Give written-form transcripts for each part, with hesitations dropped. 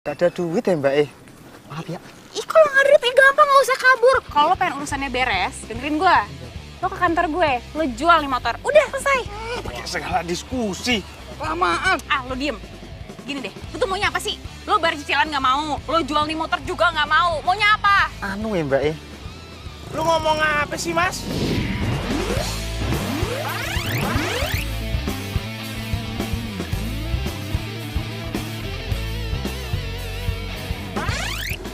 Gak ada duit ya Mbak Maaf ya. Ih, kalau nggak ada duit gampang, nggak usah kabur. Kalau lo pengen urusannya beres, dengerin gue. Lo ke kantor gue, lo jual nih motor. Udah, selesai. Pakai segala diskusi. Lamaan. Ah, lo diem. Gini deh, lo tuh maunya apa sih? Lo bayar cicilan nggak mau, lo jual nih motor juga nggak mau. Maunya apa? Anu ya Mbak Lu ngomong apa sih, Mas?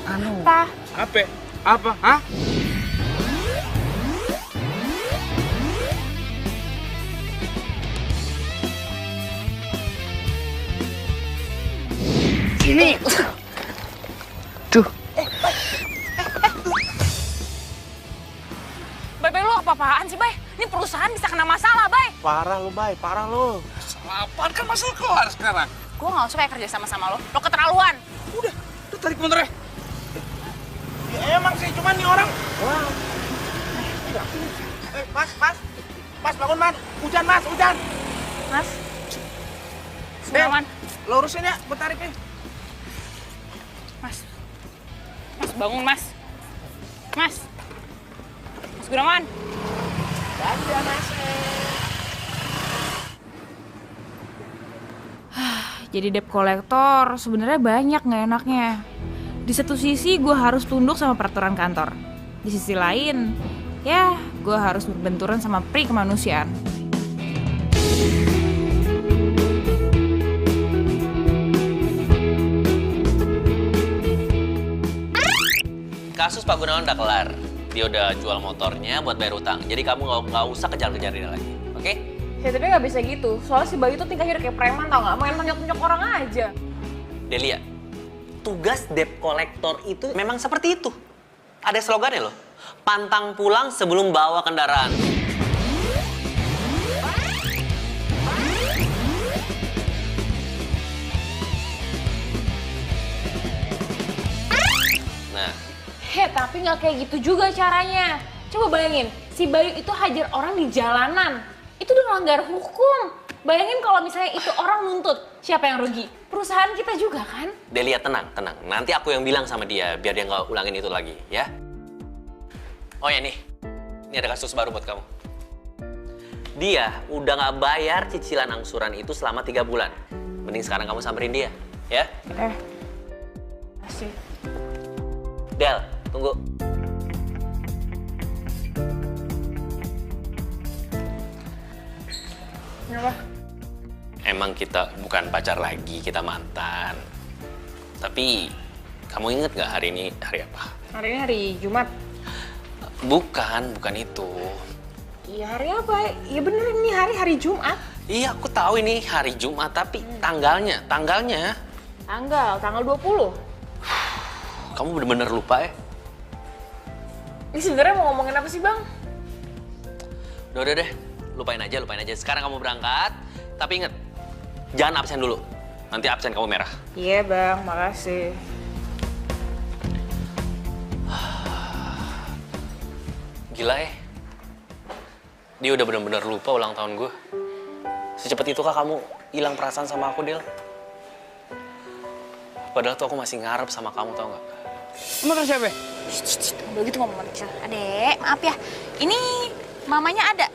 Anu. Apa? Apa? Apa? Hah? Sini. Duh. Bay, lo apa-apaan sih, Bay? Ini perusahaan bisa kena masalah, Bay. Parah lu, Bay. Parah lu. Apaan kan masalah keluar sekarang. Gue nggak suka ya kerja sama lo. Lo keterlaluan. Udah tarik motornya. Ya, emang sih, cuman nih orang. Wah. Mas. Mas, bangun, Mas. Hujan, Mas. Hujan. Mas. Gunawan. Lo urusin ya, gue tariknya. Mas. Mas, bangun, Mas. Mas. Mas Gunawan. Ada, Mas. Jadi debt collector sebenarnya banyak nggak enaknya. Di satu sisi gue harus tunduk sama peraturan kantor. Di sisi lain, ya gue harus berbenturan sama pri kemanusiaan. Kasus Pak Gunawan udah kelar. Dia udah jual motornya buat bayar utang. Jadi kamu nggak usah kejar-kejar dia lagi, oke? Ya tapi nggak bisa gitu. Soalnya si Bayu tuh tingkahnya kayak preman tau nggak? Main tonjok-tonjok orang aja. Delia, tugas debt collector itu memang seperti itu. Ada slogannya loh. Pantang pulang sebelum bawa kendaraan. Nah. Tapi nggak kayak gitu juga caranya. Coba bayangin, si Bayu itu hajar orang di jalanan. Itu udah melanggar hukum. Bayangin kalau misalnya itu orang nuntut, siapa yang rugi? Perusahaan kita juga kan? Delia, tenang. Nanti aku yang bilang sama dia, biar dia nggak ulangin itu lagi, ya? Oh ya nih, ini ada kasus baru buat kamu. Dia udah nggak bayar cicilan angsuran itu selama 3 bulan. Mending sekarang kamu samperin dia, ya? Asik. Del, tunggu. Kenapa? Emang kita bukan pacar lagi, kita mantan. Tapi, kamu inget nggak hari ini hari apa? Hari ini hari Jumat. Bukan itu. Iya hari apa? Iya bener ini hari Jumat. Iya, aku tahu ini hari Jumat, tapi tanggalnya. Tanggal 20. Kamu bener-bener lupa ya? Ini sebenarnya mau ngomongin apa sih, Bang? Udah deh, lupain aja. Sekarang kamu berangkat, tapi inget, jangan absen dulu. Nanti absen kamu merah. Iya, Bang, makasih. Gila ya, dia udah bener-bener lupa ulang tahun gue. Secepat itu kah kamu hilang perasaan sama aku, Del? Padahal tuh aku masih ngarep sama kamu, tau gak? Motor siapa? Udah gitu ngomong kecil. Adek, maaf ya. Ini mamanya ada?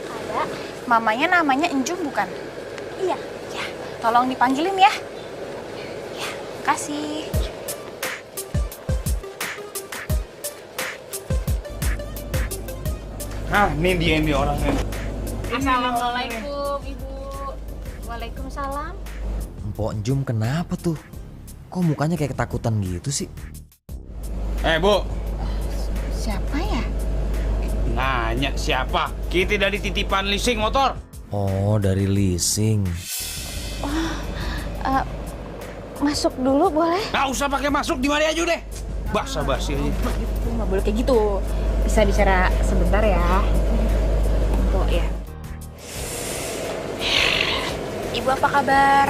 Ada. Mamanya namanya Enjum bukan? Iya. Ya, tolong dipanggilin ya. Ya, kasih. Nah, ini dia nih orangnya. Assalamualaikum, Ibu. Waalaikumsalam. Mpok Jum kenapa tuh? Kok mukanya kayak ketakutan gitu sih? Bu. Siapa ya? Nanya siapa? Kita dari titipan leasing motor. Oh, dari leasing. Masuk dulu boleh? Nggak usah pakai masuk, di mari aja deh. Basa-basi aja. Itu nggak boleh kayak gitu. Bisa bicara sebentar ya. Mpok ya. Ibu apa kabar?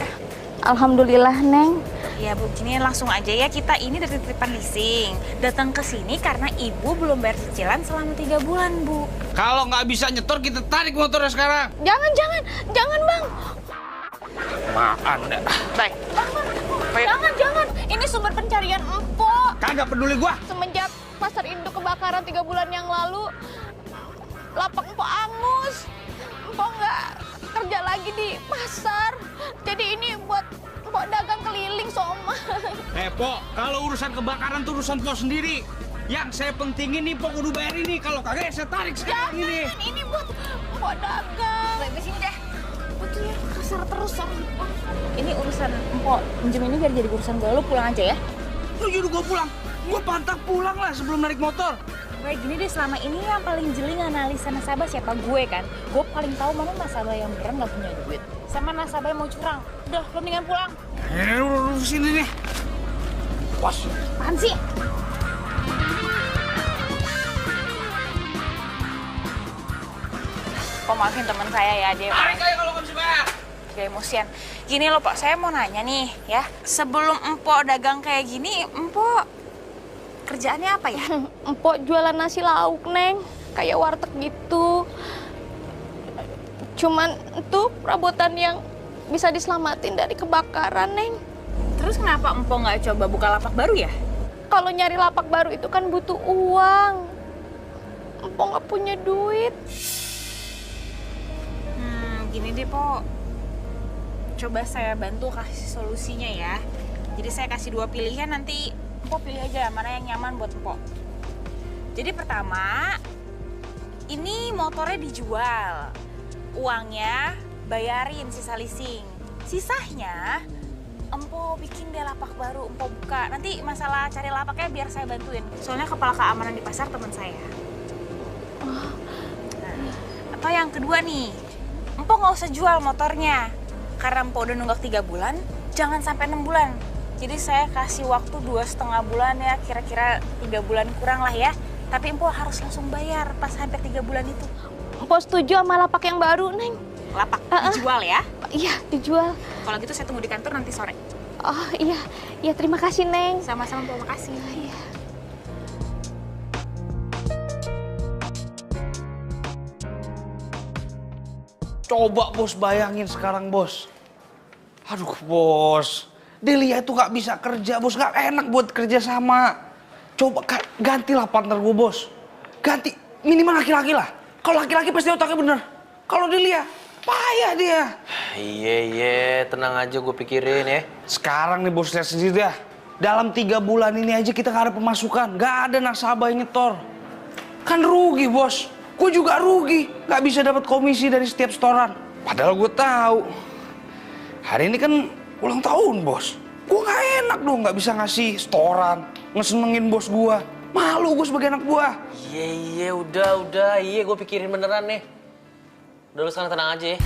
Alhamdulillah, Neng. Ya Bu, gini langsung aja ya, kita ini dari titipan leasing. Datang ke sini karena Ibu belum bayar cicilan selama 3 bulan, Bu. Kalau nggak bisa nyetor, kita tarik motornya sekarang. Jangan, Bang. Apaan dah? Baik. capek. Jangan. Ini sumber pencarian empok. Kagak peduli gua. Semenjak pasar induk kebakaran 3 bulan yang lalu, lapak empok angus. Empok nggak kerja lagi di pasar. Jadi ini buat empok dagang keliling, Soma. Po, kalau urusan kebakaran tuh urusan po sendiri. Yang saya pentingin nih po kudu bayar ini. Kalau kagak saya tarik sekarang ini. Ini buat empok dagang. Baik, sini deh. Betul ya, kasar terus sama empok. Ini urusan empok. Pinjam ini biar jadi urusan gue. Lu pulang aja ya. Lu nyuruh gua pulang. Gua pantang pulang lah sebelum narik motor. Kayak gini deh, selama ini yang paling jeli nganalisa nasabah siapa? Gue kan. Gue paling tahu mana nasabah yang beneran nggak punya duit. Sama nasabah yang mau curang. Udah, lo mendingan pulang. Lu sini nih. Bos. Apaan sih? Kok maafin teman saya ya, dia Tarik aja kalau nggak bisa bayar. dia emosian. Gini loh Pak, saya mau nanya nih ya. Sebelum empok dagang kayak gini, empok kerjaannya apa ya? Empok jualan nasi lauk, Neng. Kayak warteg gitu. Cuman itu perabotan yang bisa diselamatin dari kebakaran, Neng. Terus kenapa empok nggak coba buka lapak baru ya? Kalau nyari lapak baru itu kan butuh uang. Empok nggak punya duit. Gini deh, Po. Coba saya bantu kasih solusinya ya. Jadi saya kasih 2 pilihan, nanti Empok pilih aja mana yang nyaman buat Empok. Jadi pertama, ini motornya dijual. Uangnya bayarin sisa leasing. Sisanya Empok bikin deh lapak baru, Empok buka. Nanti masalah cari lapaknya biar saya bantuin. Soalnya kepala keamanan di pasar teman saya. Nah, atau yang kedua nih, Empok nggak usah jual motornya. Karena Empok udah nunggak 3 bulan, jangan sampai 6 bulan. Jadi saya kasih waktu 2,5 bulan ya, kira-kira 3 bulan kurang lah ya. Tapi Empok harus langsung bayar pas hampir 3 bulan itu. Empok setuju sama lapak yang baru, Neng. Lapak dijual ya. Iya, dijual. Kalau gitu saya tunggu di kantor nanti sore. Oh iya, iya terima kasih, Neng. Sama-sama, Empok, makasih. Iya. Coba bos bayangin sekarang bos. Aduh bos, Delia itu nggak bisa kerja bos, nggak enak buat kerja sama. Coba gantilah partner gue bos. Ganti, minimal laki-laki lah. Kalau laki-laki pasti otaknya bener. Kalau Delia, payah dia. Iya, tenang aja gue pikirin ya. Sekarang nih bos lihat sendiri dah. Dalam 3 bulan ini aja kita nggak ada pemasukan, nggak ada nasabah yang nyetor. Kan rugi bos. Gue juga rugi, nggak bisa dapat komisi dari setiap setoran. Padahal gue tahu hari ini kan ulang tahun bos. Gue nggak enak dong nggak bisa ngasih setoran, ngesenengin bos gue. Malu gue sebagai anak gue. Iya, udah. Iya, gue pikirin beneran nih. Udah lu sekarang tenang aja ya.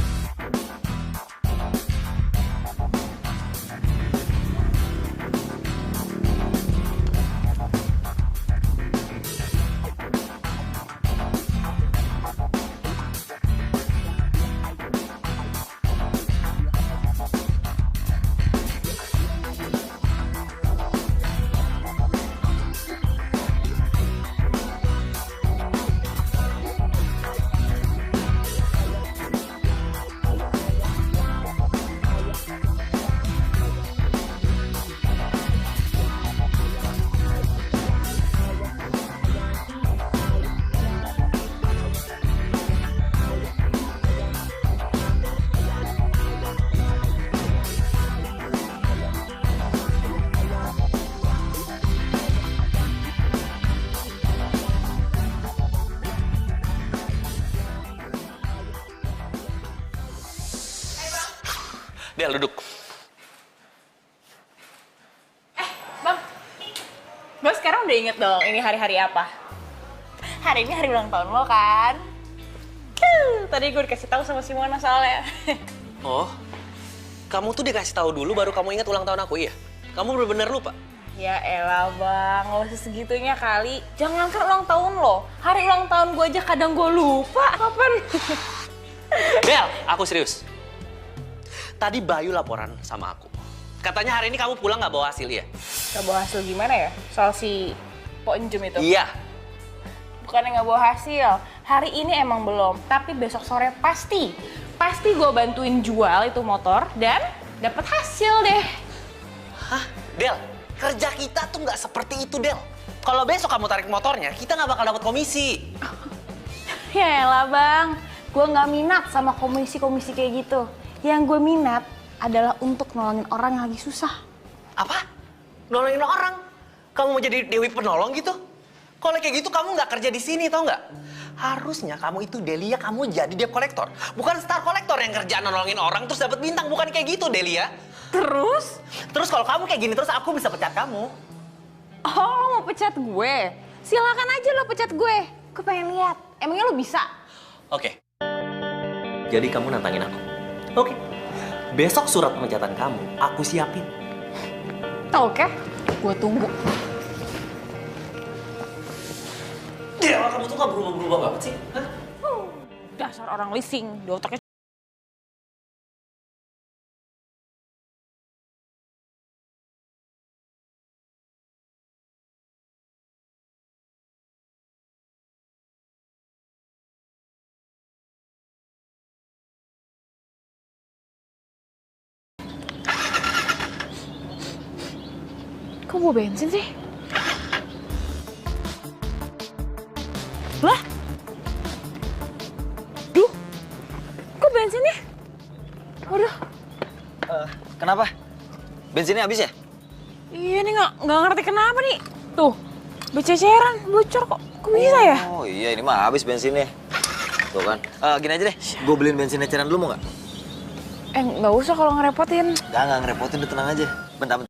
Del, duduk. Bang, Bang sekarang udah inget dong ini hari-hari apa? Hari ini hari ulang tahun lo kan? Tadi gue dikasih tahu sama Simona soalnya. Oh, kamu tuh dikasih tahu dulu baru kamu ingat ulang tahun aku, iya? Kamu bener-bener lupa? Ya elah Bang, nggak usah segitunya kali. Jangankan ulang tahun lo, hari ulang tahun gue aja kadang gue lupa. Kapan? Del, aku serius. Tadi Bayu laporan sama aku. Katanya hari ini kamu pulang nggak bawa hasil ya? Nggak bawa hasil gimana ya? Soal si Po Enjum itu? Iya. Bukannya nggak bawa hasil, hari ini emang belum. Tapi besok sore pasti gue bantuin jual itu motor dan dapat hasil deh. Hah? Del, kerja kita tuh nggak seperti itu, Del. Kalau besok kamu tarik motornya, kita nggak bakal dapat komisi. Ya elah bang, gue nggak minat sama komisi-komisi kayak gitu. Yang gue minat adalah untuk nolongin orang yang lagi susah. Apa? Nolongin orang? Kamu mau jadi Dewi Penolong gitu? Kalau kayak gitu kamu nggak kerja di sini, tau nggak? Harusnya kamu itu Delia, kamu jadi debt collector. Bukan star collector yang kerjaan nolongin orang terus dapat bintang. Bukan kayak gitu, Delia. Terus? Terus kalau kamu kayak gini terus aku bisa pecat kamu. Oh, lo mau pecat gue? Silakan aja lo pecat gue. Gue pengen lihat. Emangnya lo bisa? Oke. Jadi kamu nantangin aku? Oke. Besok surat pemecatan kamu aku siapin. Oke, gue tunggu. Dewa, kamu tuh gak berubah-berubah banget sih? Hah? Dasar orang leasing, di otaknya. Kok mau bensin sih? Lah? Duh, kok bensinnya? Waduh. Kenapa? Bensinnya habis ya? Iya nih nggak ngerti kenapa nih. Tuh, bececeran, bocor kok. Kok bisa ya? Oh iya, ini mah habis bensinnya. Tuh kan. Gini aja deh, gue beliin bensin eceran dulu mau nggak? Nggak usah kalau ngerepotin. Nggak ngerepotin, udah tenang aja. Bentar.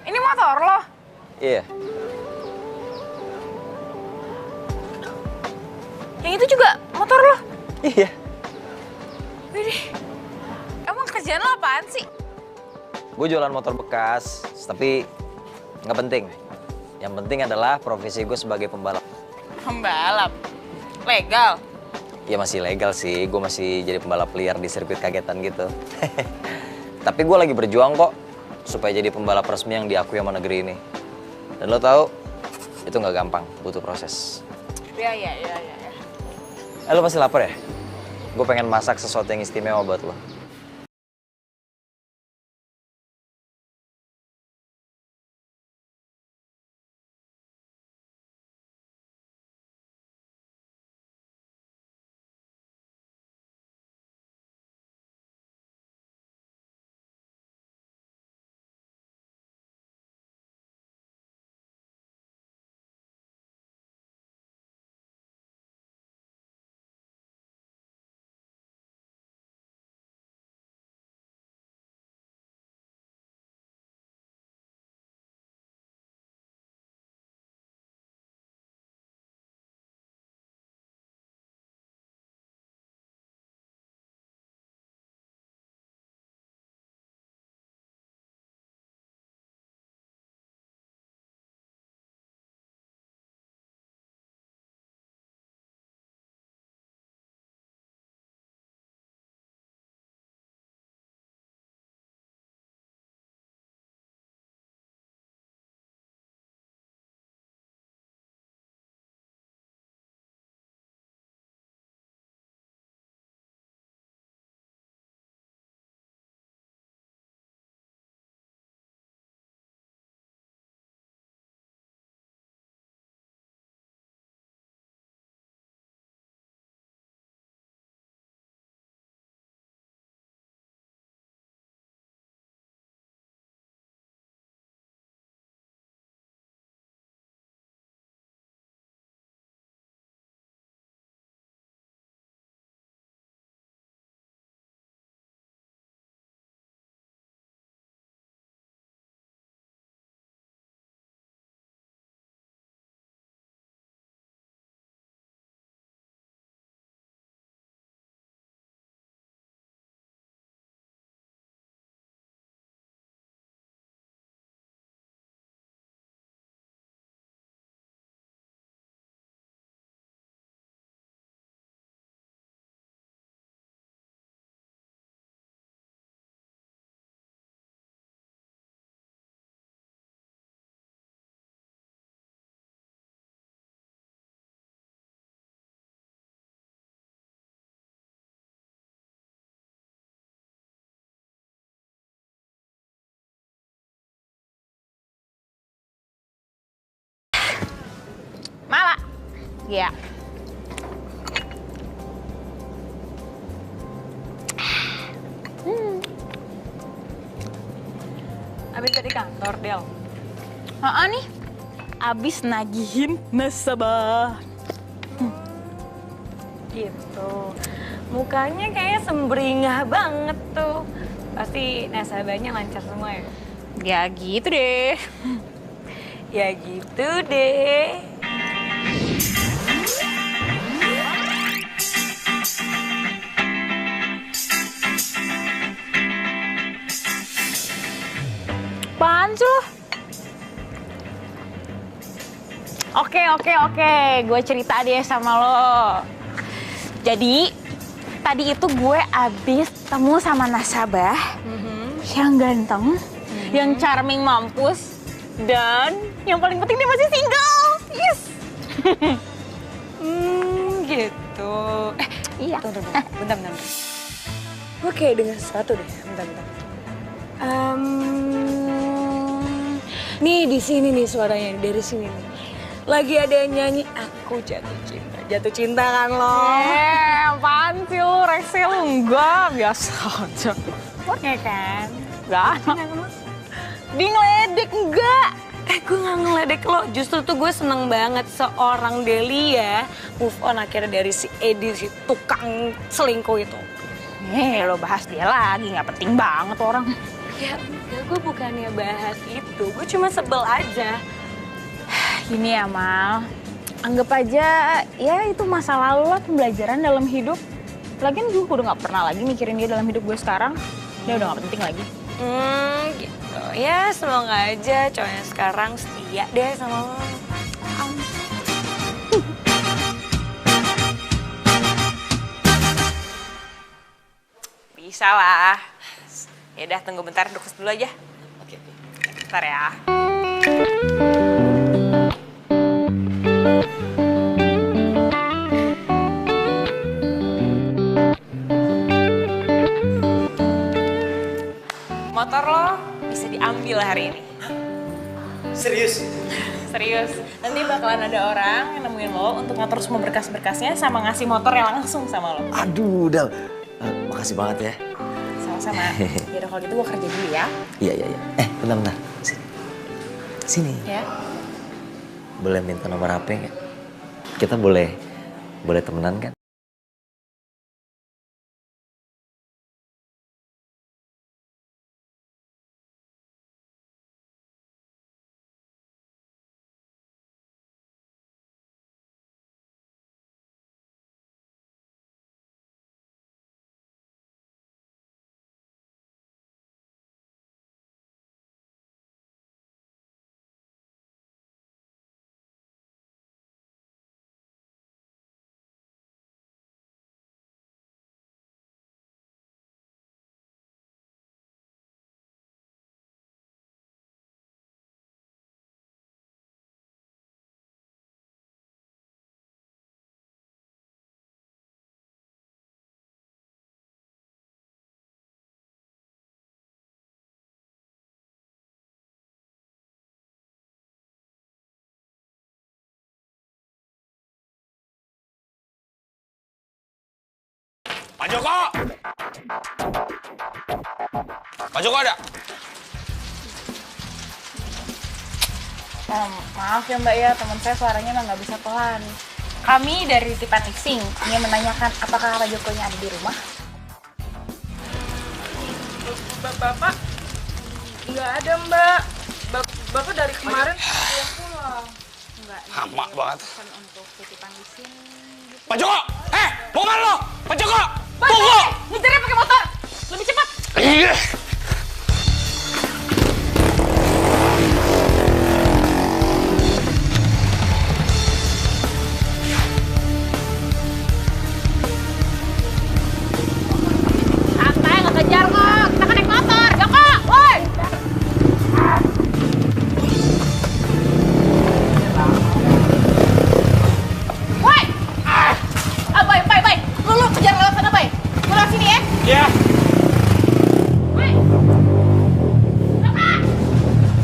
Ini motor lo? Iya. Yang itu juga motor lo? Iya. Widih, kerjaan lo apaan sih? Gue jualan motor bekas, tapi nggak penting. Yang penting adalah profesi gue sebagai pembalap. Pembalap? Legal? Ya masih legal sih, gue masih jadi pembalap liar di sirkuit kagetan gitu. Tapi gue lagi berjuang kok, supaya jadi pembalap resmi yang diakui sama negeri ini. Dan lo tahu, itu nggak gampang, butuh proses. Ya. Lo pasti lapar ya? Gue pengen masak sesuatu yang istimewa buat lo. Mala? Iya. Abis dari kantor, Del. Nih, abis nagihin nasabah. Gitu. Mukanya kayak sembringah banget tuh. Pasti nasabahnya lancar semua ya? Ya gitu deh. Ya gitu deh. Apaan sih lo? Oke. Gue cerita deh sama lo. Jadi, tadi itu gue abis temu sama nasabah yang ganteng, yang charming mampus, dan yang paling penting dia masih single. Yes! Gitu. Iya. Tunggu. Bentar. Gue kayak dengar sesuatu deh. Bentar. Nih di sini nih suaranya, dari sini nih. Lagi ada yang nyanyi, aku jatuh cinta. Jatuh cinta kan lo? Apaan sih lo, Rexel? Enggak, biasa aja. Ya kan? Enggak. Di ngeledek, enggak. Gue gak ngeledek lo, justru tuh gue seneng banget seorang Delia move on akhirnya dari si Edi, si tukang selingkuh itu. Lo bahas dia lagi, nggak penting banget orang. Ya enggak, gue bukannya bahas itu, gue cuma sebel aja. Gini ya, Mal. Anggap aja, ya itu masa lalu lah, pembelajaran dalam hidup. Lagian gue udah nggak pernah lagi mikirin dia dalam hidup gue sekarang. Dia udah gak penting lagi. Gitu. Ya semoga aja cowoknya sekarang setia deh sama lo. Bisa lah. Ya udah tunggu bentar, dukus dulu aja. Oke. Bentar ya. Motor lo bisa diambil hari ini. Serius? Serius. Nanti bakalan ada orang yang nemuin lo untuk ngatur semua berkas-berkasnya sama ngasih motor yang langsung sama lo. Aduh, Del. Makasih banget ya. Sama-sama. Yaudah kalau gitu gue kerja dulu ya. Iya. Bentar. Sini. Ya. Boleh minta nomor HP nggak? Kita boleh temenan kan? Pak Joko! Pak Joko ada? Maaf ya Mbak ya, teman saya suaranya emang nggak bisa pelan. Kami dari Tipan Leasing ingin menanyakan apakah Pak Jokonya ada di rumah? Bapak nggak ada Mbak. Bapak dari kemarin belum pulang. Enggak. Lama banget. Bukan untuk titipan leasing gitu. Pak Joko! Mau kemana lo? Pak Joko! Tunggu! Ngejarnya pakai motor! Lebih cepat! Iya. Santai, nggak kejar kok! Kita kan naik motor! Joko! Woi! Woi! Bay! Lu kejar lewat sana, Bay! Lu lewat sini ya! Iya. Woi! Joko!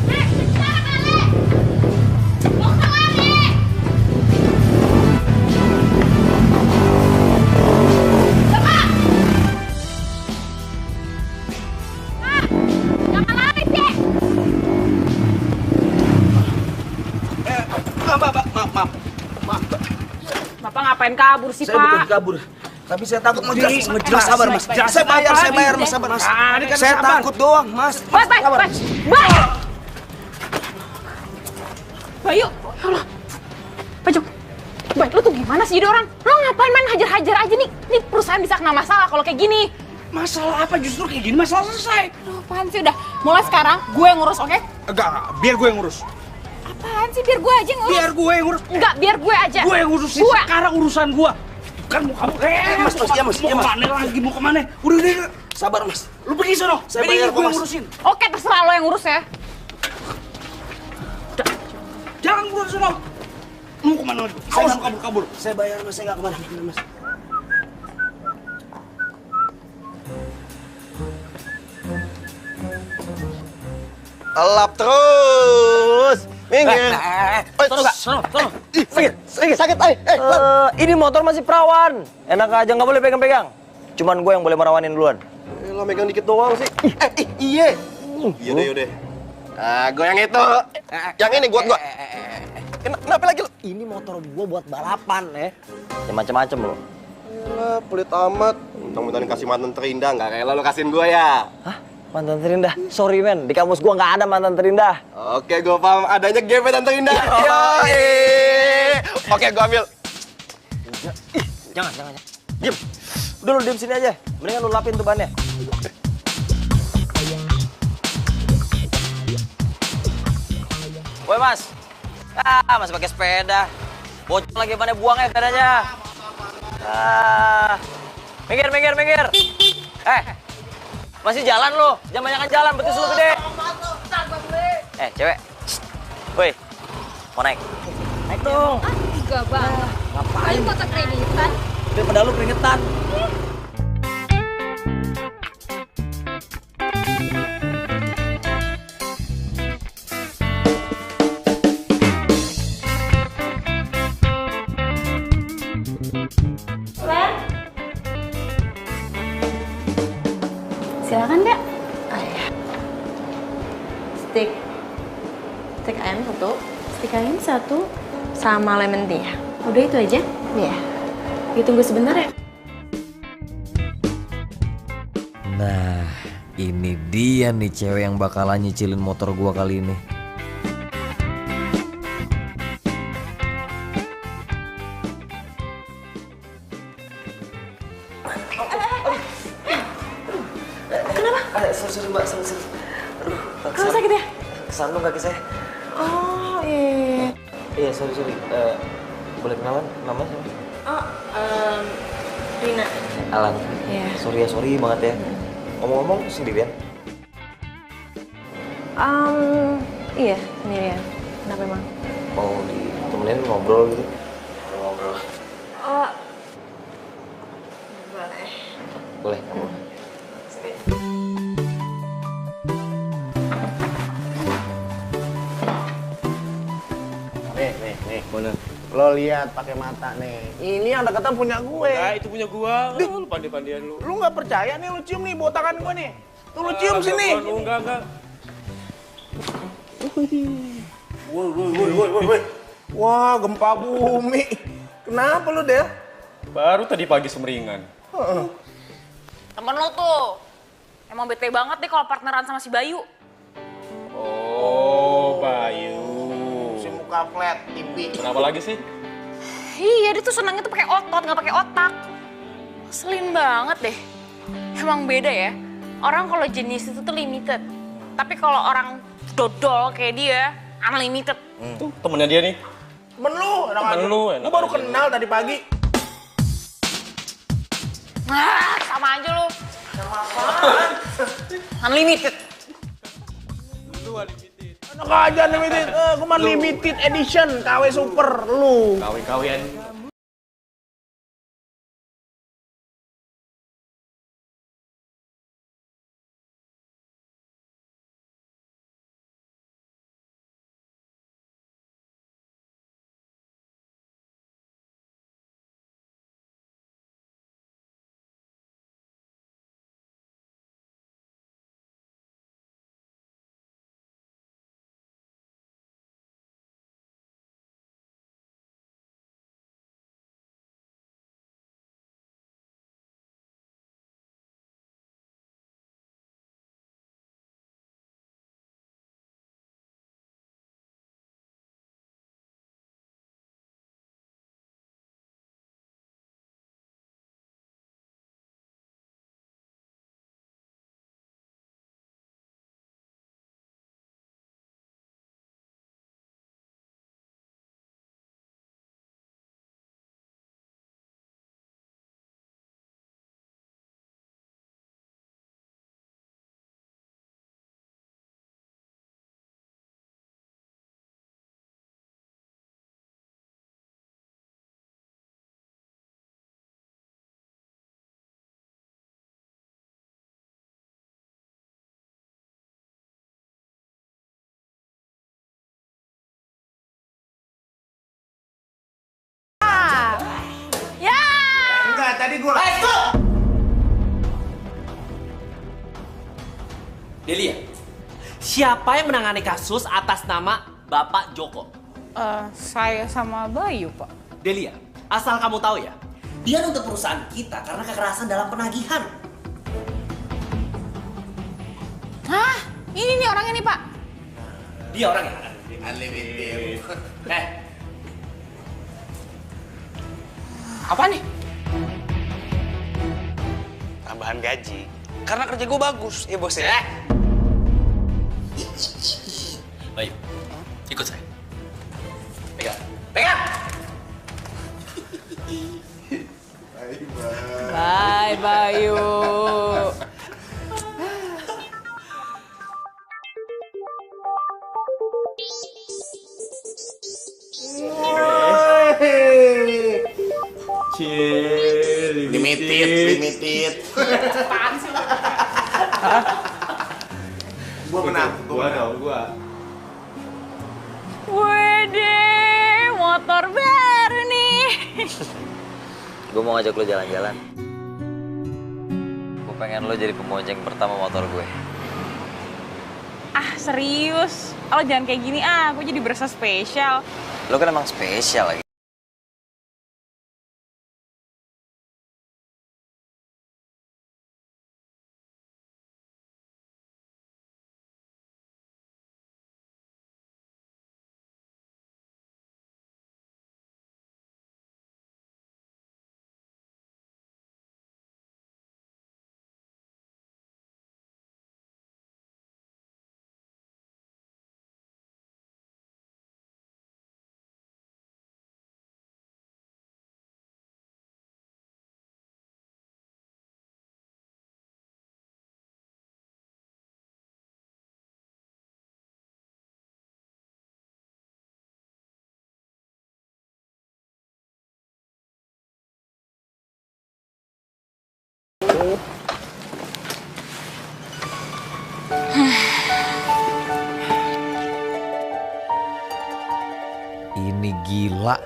Kejar kali! Mau lari! Joko! Jangan lari sih! Maaf. Bapak ngapain kabur sih, Saya bukan Pak? kabur. Tapi saya takut mau jelas. Mas, Sabar, Mas. baik. Saya bayar, Apa Mas. lagi? Sabar, Mas. ini kan Saya sabar. takut doang, Mas. Mas, Sabar. Bayu, ya Allah. Pajok, Bay, lu tuh gimana sih jadi orang? Lu ngapain main hajar-hajar aja nih? Nih perusahaan bisa kena masalah kalau kayak gini. Masalah apa justru kayak gini? Masalah selesai. Aduh, apaan sih? Udah, mulai sekarang gue yang ngurus, oke? Enggak. Biar gue yang ngurus. Apaan sih? Biar gue aja yang ngurus. Biar gue yang ngurus. Enggak, biar gue aja. Gue yang ngurusin. Gue. Sekarang urusan gue. Kan mau kamu. Mas. Mau kemana lagi? Mau kemana? Udah. Sabar, Mas. Lu pergi sono. Saya bayar gue yang ngurusin. Oke, terserah lo yang ngurus ya. Jangan ngurus sono. Mau kemana lagi? Awas lu kabur. Saya bayar, Mas. Saya nggak kemana-mana, Mas. Elap terus. Minggir. Sono. Sakit. Ini motor masih perawan. Enak aja, nggak boleh pegang-pegang. Cuman gue yang boleh merawanin duluan. Lo megang dikit doang sih. Iya. Yaudah. Ah, gue yang itu. Yang ini buat gua. Kenapa lagi lo? Ini motor gue buat balapan ya. Ya macem-macem lo. Yalah, pelit amat. Mudah-mudahan kasih mantan terindah, nggak kayak lo kasihin gue ya. Hah? Mantan terindah? Sorry men, di kamus gue nggak ada mantan terindah. Oke, gue paham. Adanya gebetan terindah. Yoi. Oke, gue ambil. Jangan. Diem. Udah lu diem sini aja. Mendingan lu lapin tuh bannya. Woi mas. Masih pakai sepeda. Bocor lagi mana buangnya sepedanya. Minggir. Masih jalan lu. Jangan banyakan jalan, betis lu gede. Cewek. Woi. Mau naik? Naik dong. Enggak banget. Ngapain? Foto keringetan. Daripada lu keringetan. Silakan, Dek. Steak ayam satu. Steak ayam satu. Sama lemon tea. Udah itu aja? Iya. Ditunggu sebentar ya. Nah, ini dia nih cewek yang bakalan nyicilin motor gua kali ini. Sorry mbak, sorry. Aduh, Kamu sakit ya? kesandung kaki saya. Oh, iya. Iya, sorry. Boleh kenalan? Nama siapa? Oh, Rina. Alan. Iya. Sorry banget ya. Ngomong-ngomong sendirian? Iya, sendirian. Kenapa emang? Mau ditemenin ngobrol gitu? Ngobrol. Oh, Boleh. Nih. Mana? Lo lihat pakai mata nih. Ini yang deketan punya gue. Nah, itu punya gua. Lu pandai-pandian lu. Lu nggak percaya nih, lu cium nih botakan gue nih. Tuh lu cium sini. Enggak. Woi. Wah, gempa bumi. Kenapa lu, Del? Baru tadi pagi semeringan. Temen lo tuh. Emang bete banget deh kalau partneran sama si Bayu. Oh, Bayu. Si muka flat, tipi. Kenapa lagi sih? Iya, dia tuh senangnya tuh pakai otot, nggak pakai otak. Ngeselin banget deh. Emang beda ya. Orang kalau jenis itu tuh limited. Tapi kalau orang dodol kayak dia, unlimited. Tuh, temennya dia nih. Temen lu, enak Temen aja. lu, enak Gua baru aja. kenal tadi pagi. Sama aja lu. Unlimited. Enak aja limited. Gua mah limited edition, KW Super lu. Kawin-kawian. Tadi gua Delia, siapa yang menangani kasus atas nama Bapak Joko? Saya sama Bayu, Pak. Delia, asal kamu tahu ya, dia nuntut perusahaan kita karena kekerasan dalam penagihan. Hah? Ini nih orangnya nih, Pak. Dia orangnya. unlimited. Apa nih? Tambahan gaji. Karena kerja gue bagus, ya bos ya. Baik, ikut saya. Limited. Apaan sih lo? Gua menang. Wede, motor baru nih. Gue mau ngajak lo jalan-jalan. Gue pengen lo jadi pemojeng pertama motor gue. Ah, serius? Lo jangan kayak gini aku jadi berasa spesial. Lo kan emang spesial lagi. Ini gila.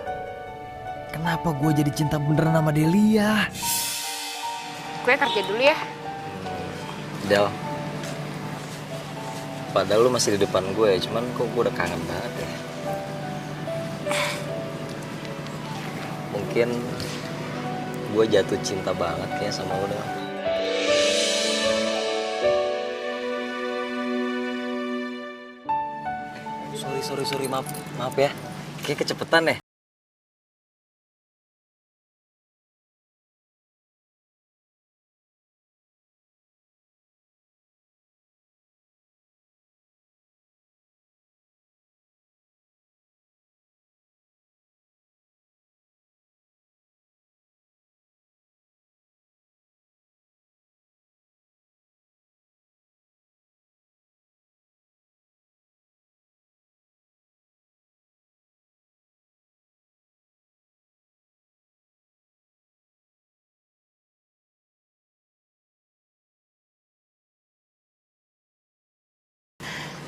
Kenapa gue jadi cinta beneran sama Delia? Gue kerja dulu ya. Del, padahal lu masih di depan gue, cuman kok gue udah kangen banget ya. Mungkin gue jatuh cinta banget kayak sama lu, Del. Sorry, maaf ya. Kayak kecepetan ya.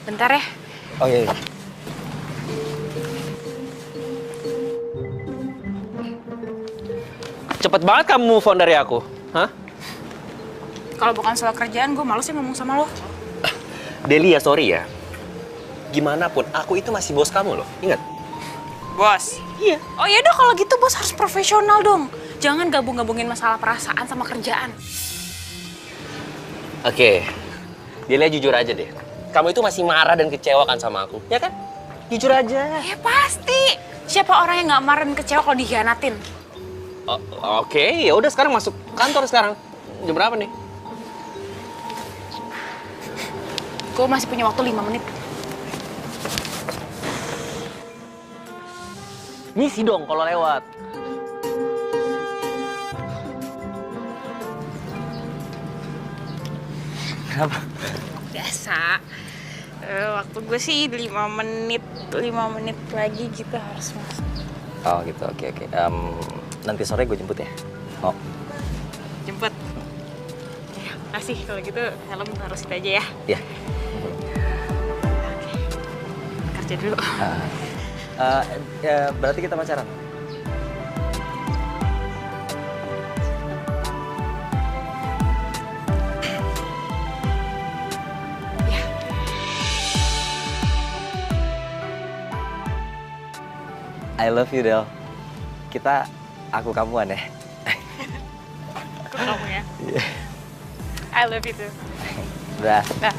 Bentar ya. Oh iya. Cepet banget kamu move on dari aku, hah? Kalau bukan soal kerjaan, gue males sih ngomong sama lo. Delia, sorry ya. Gimana pun, aku itu masih bos kamu loh, ingat? Bos? Iya. Oh ya udah kalau gitu bos harus profesional dong. Jangan gabung-gabungin masalah perasaan sama kerjaan. Oke, Delia jujur aja deh. Kamu itu masih marah dan kecewa kan sama aku, ya kan? Jujur aja. Ya pasti. Siapa orang yang nggak marah dan kecewa kalau dikhianatin? Oke, ya udah sekarang masuk kantor sekarang. Jam berapa nih? Gue masih punya waktu 5 menit. Ngisi dong kalau lewat. Kenapa? Biasa. Waktu gue sih 5 menit. 5 menit lagi gitu harus masuk. Oh gitu, oke. Nanti sore gue jemput ya. Oh. Jemput. Ya, kasih kalau gitu helm harus itu aja ya. Iya. Oke. Kerja dulu. Ya, berarti kita pacaran. I love you, Del. Kita aku kamuan ya. Aku kamu ya. Iya. I love you too. Dah. Dah.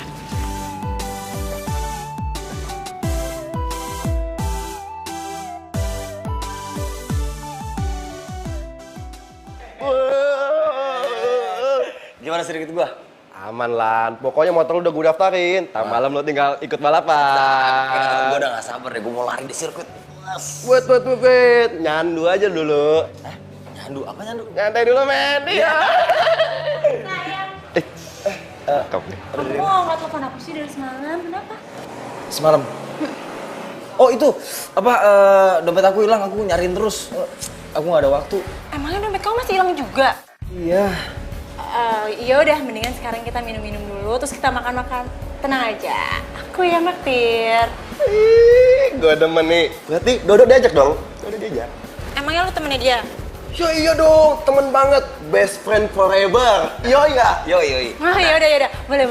Gimana sirkuit gua? Aman Lan, pokoknya motor lu udah gue daftarin. Ntar malam lu tinggal ikut balapan. Gua udah gak sabar deh, gua mau lari di sirkuit. Buat, nyandu aja dulu. Nyandu? Apa nyandu? Nyantai dulu, men. Iya. Kamu nggak telepon aku sih dari semalam, kenapa? Semalam? Oh itu, dompet aku hilang, aku nyariin terus. aku nggak ada waktu. Emangnya dompet kamu masih hilang juga? Iya. Ya udah, mendingan sekarang kita minum-minum dulu, terus kita makan-makan. Tenang aja, aku yang naktir. Ih, gue demen nih. Berarti Dodo diajak dong? Dodo diajak. Emangnya lu temennya dia? Ya iya dong, temen banget. Best friend forever. Yo ya. Yoi. Oh ya udah, boleh.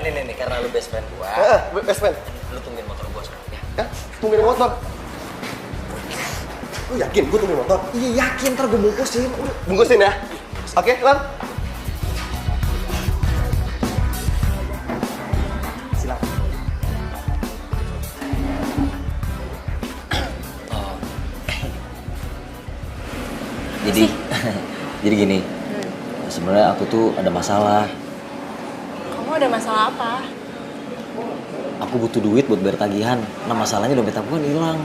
Nih, karena lu best friend gua. Best friend. Lu tungguin motor gua sekarang ya. Hah? Tungguin motor. Lu yakin gue tungguin motor? Iya yakin, ntar gua bungkusin. Bungkusin ya? Oke, Lan. Silakan. Jadi gini. Sebenarnya aku tuh ada masalah. Kamu ada masalah apa? Aku butuh duit buat bayar tagihan. Nah masalahnya dompet aku kan hilang.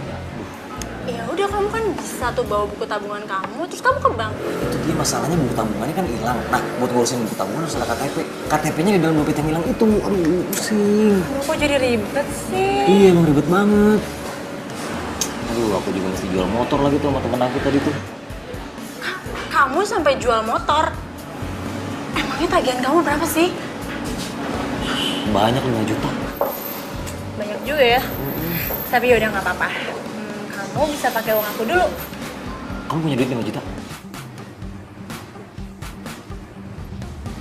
Ya udah, kamu kan bisa tuh bawa buku tabungan kamu, terus kamu ke bank. Itu dia masalahnya, buku tabungannya kan hilang. Nah buat ngurusin buku tabungan harus ada KTP. KTP-nya di dalam dompet yang hilang itu. Aduh pusing. Kok jadi ribet sih? Iya emang ribet banget. Aduh aku juga mesti jual motor lagi tuh sama temen aku tadi tuh. Kamu sampai jual motor? Emangnya tagihan kamu berapa sih? Banyak 5 juta. Banyak juga ya. Tapi yaudah nggak apa-apa. Kamu bisa pakai uang aku dulu. Kamu punya duit 5 juta?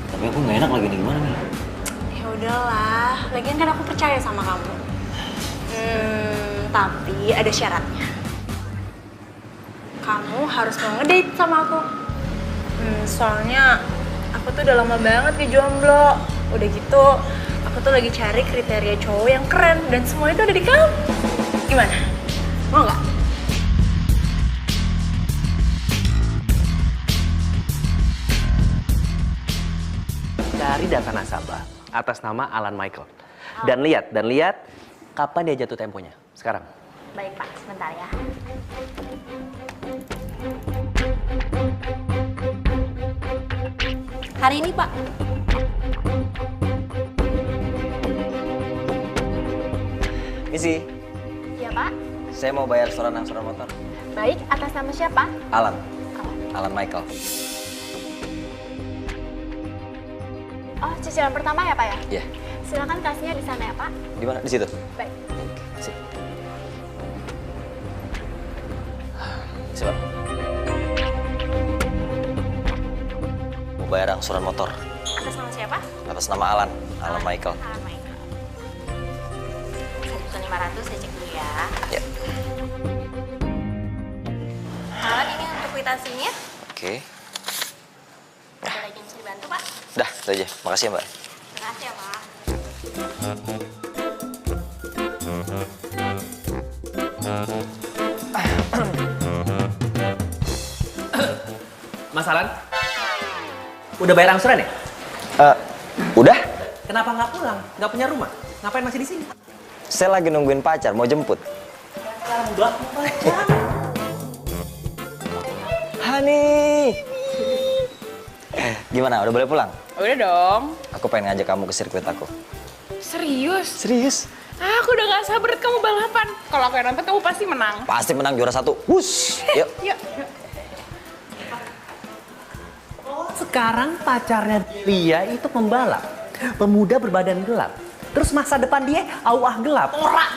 Tapi aku nggak enak lagi nih, gimana nih? Ya udahlah, lagian kan aku percaya sama kamu. Tapi ada syaratnya. Kamu harus mau ngedate sama aku. Soalnya aku tuh udah lama banget ke jomblo. Udah gitu, aku tuh lagi cari kriteria cowok yang keren dan semua itu ada di kamu. Gimana? Mau nggak? Cari data nasabah atas nama Alan Michael. Dan lihat kapan dia jatuh temponya. Sekarang. Baik Pak, sebentar ya. Hari ini Pak. Misi, Iya Pak. saya mau bayar setoran angsuran motor. Baik, atas nama siapa? Alan Michael. Oh, cicilan pertama ya Pak ya? Iya. Silakan kasnya di sana ya Pak. Di mana? Di situ. Baik. Sip. Siap. Mau bayar angsuran motor Atas nama siapa? atas nama Alan Michael. Alan Michael. 1.500 saya cek dulu ya. Ya. Alan, ini untuk kwitansinya. Oke. Ada lagi yang bisa dibantu Pak? Dah, itu aja. Makasih ya, Mbak. Terima kasih ya Pak. Mas Alan, udah bayar angsuran ya? Udah? Kenapa nggak pulang? Nggak punya rumah? Ngapain masih di sini? Saya lagi nungguin pacar, mau jemput. Udah, Hani! Gimana, udah boleh pulang? Udah dong. Aku pengen ngajak kamu ke sirkuit aku. Serius? Serius? Aku udah gak sabar kamu balapan. Kalau aku yang nonton kamu pasti menang. Pasti menang juara 1. Wush! Yuk. Yuk. sekarang pacarnya Lia itu pembalap. Pemuda berbadan gelap. Terus masa depan dia awah gelap. Norak.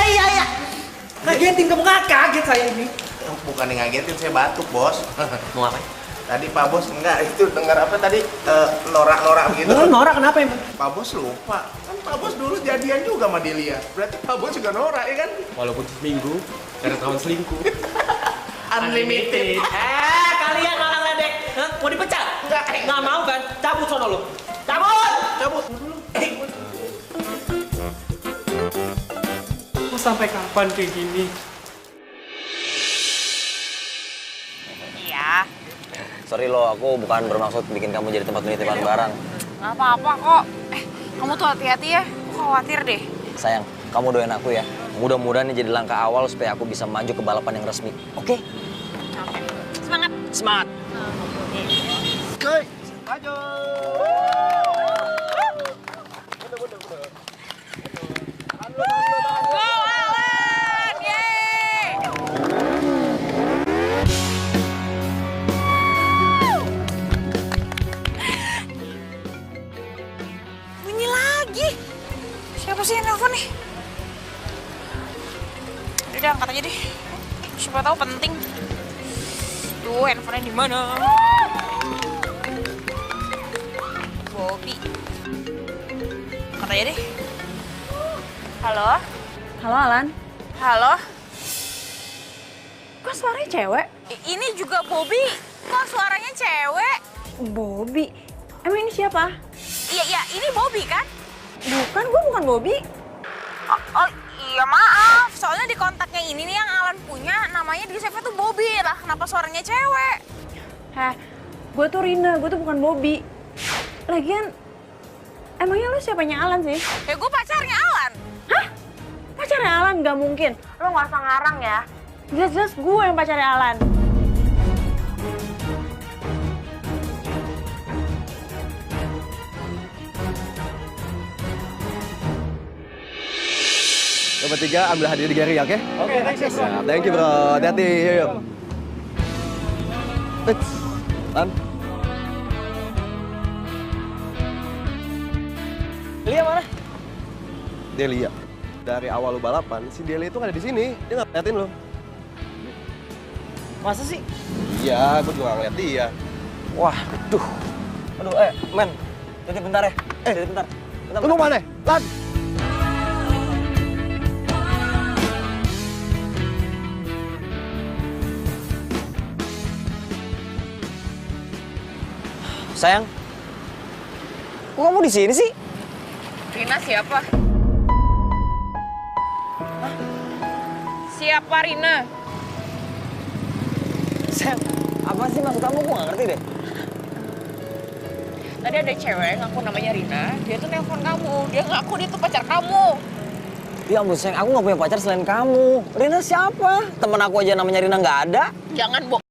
Ya. Ngagetin kamu, nggak kaget saya ini. Bukan yang ngagetin, saya batuk, Bos. Mau ngapain? Tadi Pak Bos enggak, itu dengar apa tadi? Norak-norak gitu. Norak kenapa emang? Pak Bos lupa. Kan Pak Bos dulu jadian juga sama Delia. Berarti Pak Bos juga norak, ya kan? Walaupun seminggu, karena tahun selingkuh. Unlimited. Kalian malah ledek. Hah? Mau dipecat? Nggak mau kan? Cabut sono lu. Cabut. Mau sampai kapan kayak gini? Iya, Sorry lo, aku bukan bermaksud bikin kamu jadi tempat penitipan barang. nggak apa-apa kok. Kamu tuh hati-hati ya, aku khawatir deh. Sayang, kamu doain aku ya. Mudah-mudahan ini jadi langkah awal supaya aku bisa maju ke balapan yang resmi. Oke? Oke, semangat. Semangat! Oke, maju. Go Alan, yeay! Udah deh, angkat aja deh. Siapa tahu penting. Tuh, handphonenya di mana? Bobby. Angkat aja deh. Halo? Halo Alan, Halo? kok suaranya cewek? Ini juga Bobby. Kok suaranya cewek? Bobby. Emang ini siapa? Iya, ini Bobby kan? Bukan, gue bukan Bobby. Oh, iya maaf. Soalnya di kontaknya ini nih yang Alan punya, namanya di save tuh Bobby. Lah, kenapa suaranya cewek? Heh, gue tuh Rina, gue tuh bukan Bobby. Lagian, emangnya lu siapanya Alan sih? Ya gue pacarnya Alan. Hah? Pacarnya Alan? Gak mungkin. Lo gak usah ngarang ya. Jelas-jelas gue yang pacarnya Alan. Lo bertiga ambil hadiah di Gary, oke? Oke, thank you bro. Hati-hati, yuk. Lan. Delia mana? Delia. Dari awal lu balapan, si Delia itu nggak ada di sini. Dia nggak ngeliatin lu. Masa sih? Iya, gue juga ngeliat dia. Wah, aduh. Aduh, men. Titip bentar ya. Titip bentar. Lu mau mana? Lan. Sayang. Kok kamu di sini sih? Rina siapa? Hah? Siapa Rina? Sayang, apa sih maksud kamu? Gue gak ngerti deh. Tadi ada cewek ngaku namanya Rina, dia tuh nelpon kamu. Dia ngaku dia tuh pacar kamu. Ya ampun sayang, aku gak punya pacar selain kamu. Rina siapa? Temen aku aja namanya Rina gak ada. Jangan bohong.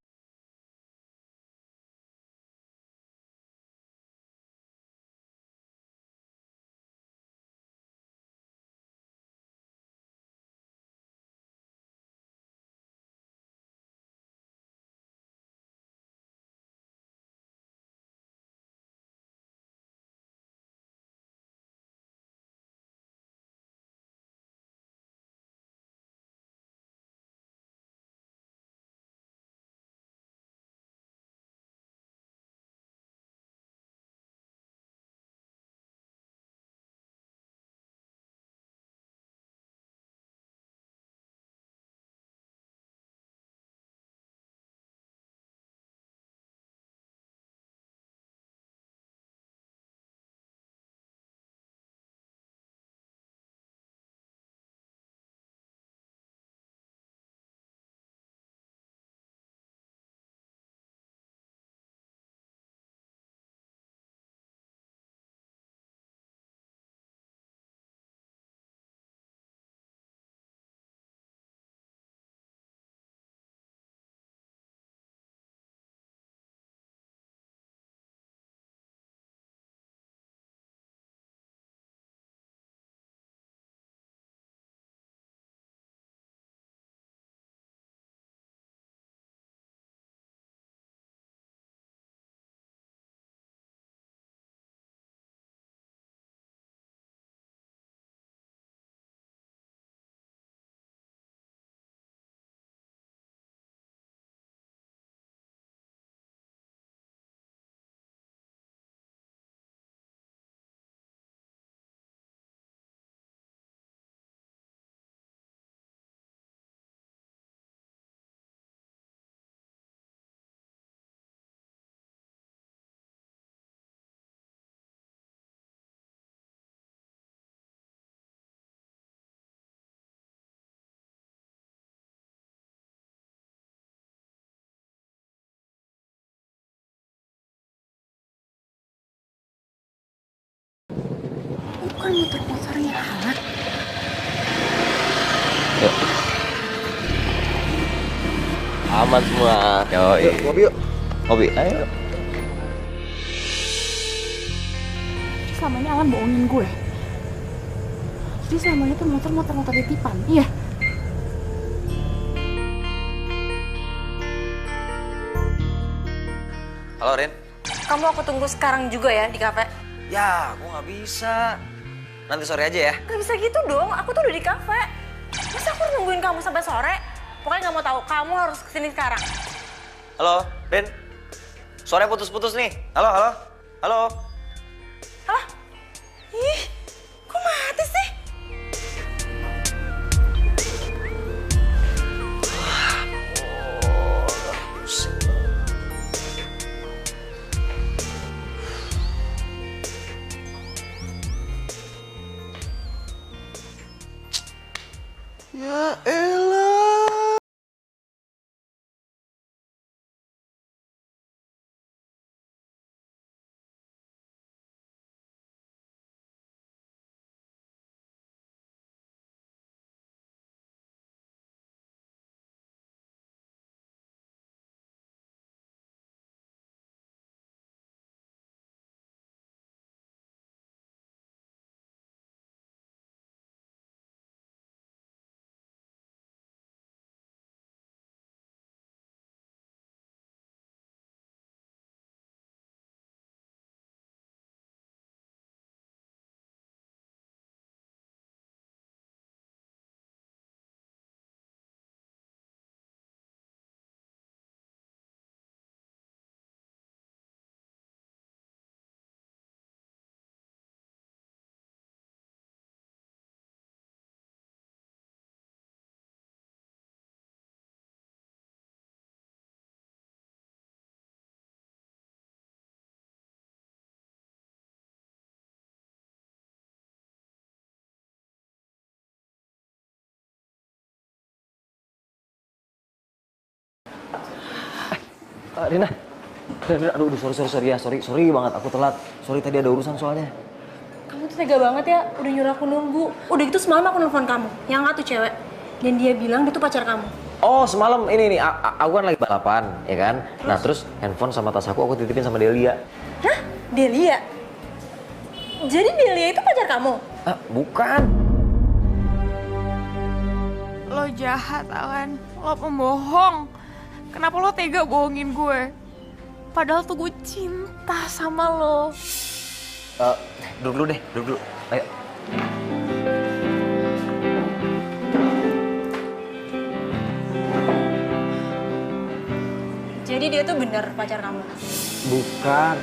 Bukan motor-motornya Alan. Yuk. Aman semua. Yoi. Yuk, ngopi yuk. Ngopi, ayo. Selama ini Alan bohongin gue. Jadi selama ini tuh motor titipan. Iya. Halo, Rin. Kamu aku tunggu sekarang juga ya di kafe. Ya, aku nggak bisa. Nanti sore aja ya. Gak bisa gitu dong, aku tuh udah di kafe. Masa aku harus nungguin kamu sampai sore. Pokoknya nggak mau tahu. Kamu harus kesini sekarang. Halo, Den. Suaranya putus-putus nih. Halo, halo. Halo. Halo? Ih, kok mati sih? Ya elah. Rina, aduh, sorry ya, sorry banget, aku telat. Sorry tadi ada urusan soalnya. Kamu tuh tega banget ya, udah nyuruh aku nunggu. Udah gitu semalam aku nelfon kamu, yang nggak tuh cewek. Dan dia bilang dia tuh pacar kamu. Oh, semalam ini nih, aku kan lagi balapan, ya kan? Nah terus handphone sama tas aku titipin sama Delia. Hah? Delia? Jadi Delia itu pacar kamu? Bukan. Lo jahat, Alan. Lo pembohong. Kenapa lo tega bohongin gue? Padahal tuh gue cinta sama lo. Duduk dulu deh, duduk dulu. Ayo. Jadi dia tuh bener pacar kamu? Bukan.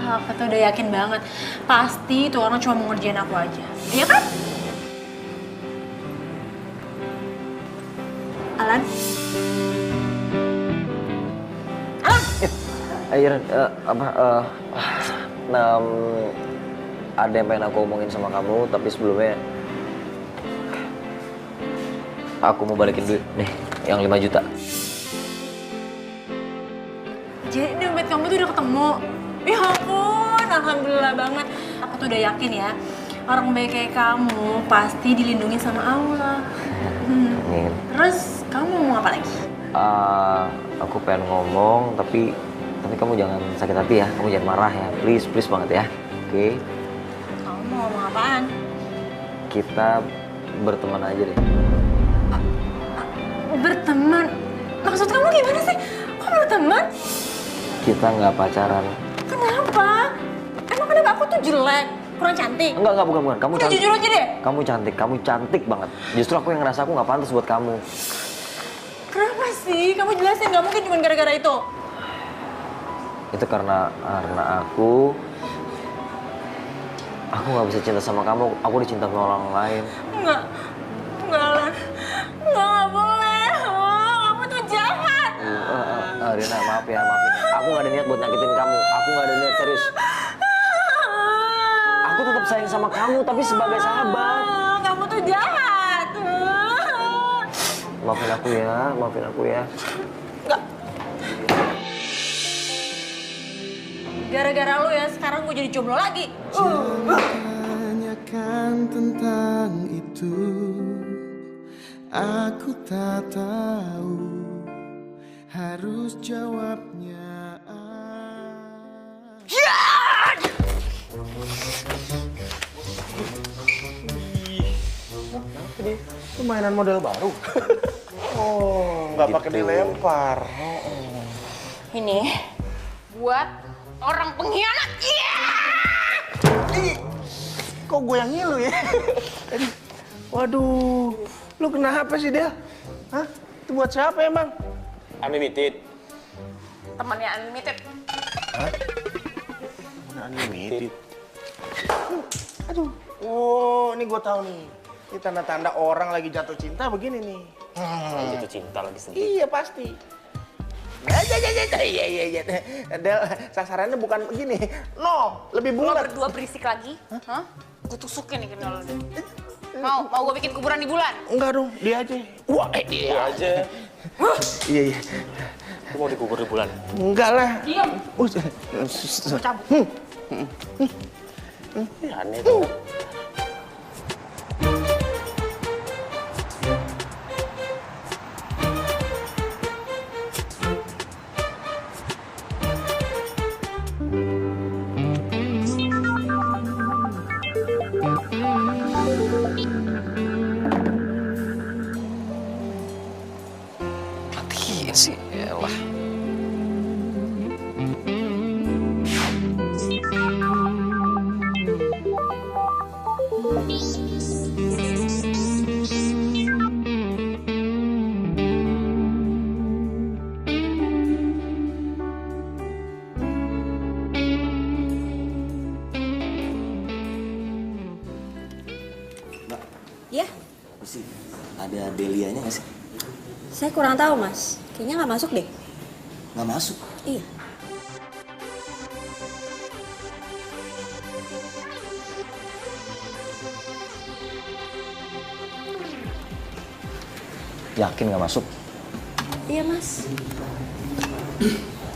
Aku tuh udah yakin banget. Pasti tuh orang cuma mau ngerjain aku aja. Iya kan? Alan? Alan! Ada yang pengen aku omongin sama kamu, tapi sebelumnya aku mau balikin duit nih, yang 5 juta. Jadi dompet kamu tuh udah ketemu? Ya ampun, alhamdulillah banget. Aku tuh udah yakin ya, orang baik kayak kamu pasti dilindungi sama Allah. Amin. Terus kamu mau ngomong apa lagi? Aku pengen ngomong, tapi kamu jangan sakit hati ya, kamu jangan marah ya, please banget ya, oke? Kamu mau ngomong apaan? Kita berteman aja deh. Berteman? Maksud kamu gimana sih? Kok berteman? Kita nggak pacaran. Kenapa? Emang kenapa aku tuh jelek? Kurang cantik? Enggak, bukan. Kamu cantik. Jujur aja deh. Kamu cantik banget. Justru aku yang ngerasa aku nggak pantas buat kamu. Kenapa sih? Kamu jelasin, nggak mungkin cuma gara-gara itu. Itu karena aku nggak bisa cinta sama kamu. Aku dicinta sama orang lain. Enggak, Lan. Nggak boleh. Oh, kamu tuh jahat. Rina, maaf ya. Aku nggak ada niat buat nyakitin kamu. Aku nggak ada niat serius. Aku tetap sayang sama kamu, tapi sebagai sahabat. Kamu tuh jahat. Maafin aku ya. Enggak. Gara-gara lu ya, sekarang gue jadi jomblo lagi. Tanyakan tentang itu, aku tak tahu harus jawabnya. Itu mainan model baru. Oh, nggak pakai dilempar. Ini buat orang pengkhianat. Iya! Kok gue yang ngilu ya? Waduh, lu kenapa sih, Del? Hah? Itu buat siapa emang? Unlimited. Temannya Unlimited. Hah? Unlimited? Aduh. Oh, ini gue tahu nih. Ini tanda-tanda orang lagi jatuh cinta begini nih. Jatuh cinta lagi sendiri. Iya, pasti. Iya. Del, sasarannya bukan begini. No, lebih Lo bulat. berdua berisik lagi? Hah? Gue tusukin nih kenal lo. Mau gue bikin kuburan di bulan? Enggak dong, dia aja. Wah, dia aja. Iya. Lu mau dikubur di bulan? Enggak lah. Diam. Gue cabut. Aneh tuh. Matiin sih, elah. Ya, Sih, ada Delianya nggak sih? saya kurang tahu mas. Kayaknya nggak masuk deh. Nggak masuk. Iya. Yakin nggak masuk? Iya mas.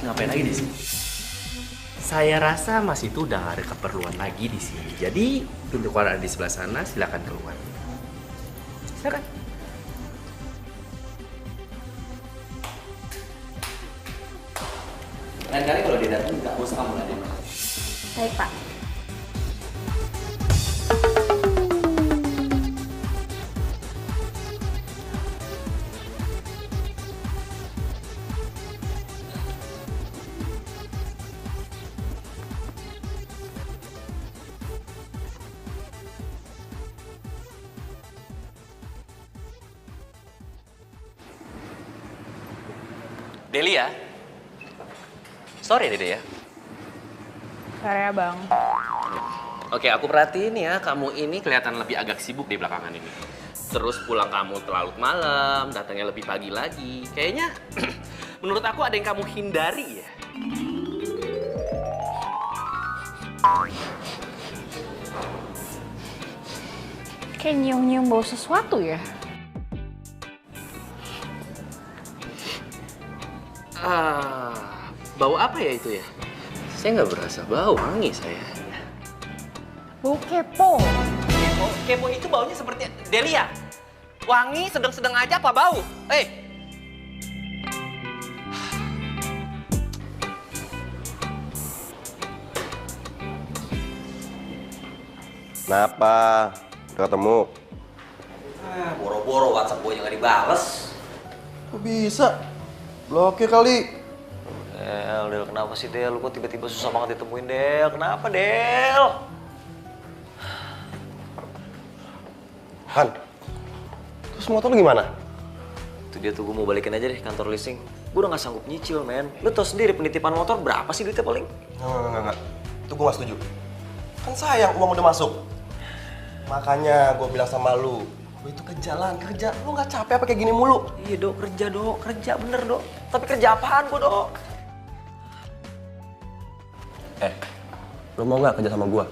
Ngapain lagi di sini? Saya rasa Mas itu udah gak ada keperluan lagi di sini. Jadi pintu keluar ada di sebelah sana, silakan keluar. Silakan. Lain kali kalau dia datang nggak usah kamu ladenin. Baik pak. Delia. Sorry Dede ya. Sorry ya bang. Oke, aku perhatiin ya, kamu ini kelihatan lebih agak sibuk di belakangan ini. Terus pulang kamu terlalu malam, datangnya lebih pagi lagi. Kayaknya menurut aku ada yang kamu hindari ya. Kayak nyium-nyium bau sesuatu ya. Bau apa ya itu ya? Saya nggak berasa bau, wangi saya. Bau kepo. Kepo itu baunya seperti Delia. Wangi sedang-sedang aja apa bau? Kenapa? Udah ketemu? Boro-boro WhatsApp gue nggak dibales. Kok bisa? Blokir kali. Del, kenapa sih Del? Lu kok tiba-tiba susah banget ditemuin Del? Kenapa Del? Han, terus motor lu gimana? Itu dia tuh, gue mau balikin aja deh kantor leasing. Gue udah gak sanggup nyicil, men. Lu tau sendiri penitipan motor berapa sih duitnya paling? Enggak. Itu gue gak setuju. Kan sayang uang udah masuk. Makanya gue bilang sama lu itu ke jalan, kerja. Lu gak capek apa kayak gini mulu? Iya Dok, kerja bener Dok. Tapi kerja apaan gue Dok? Lu mau gak kerja sama gue?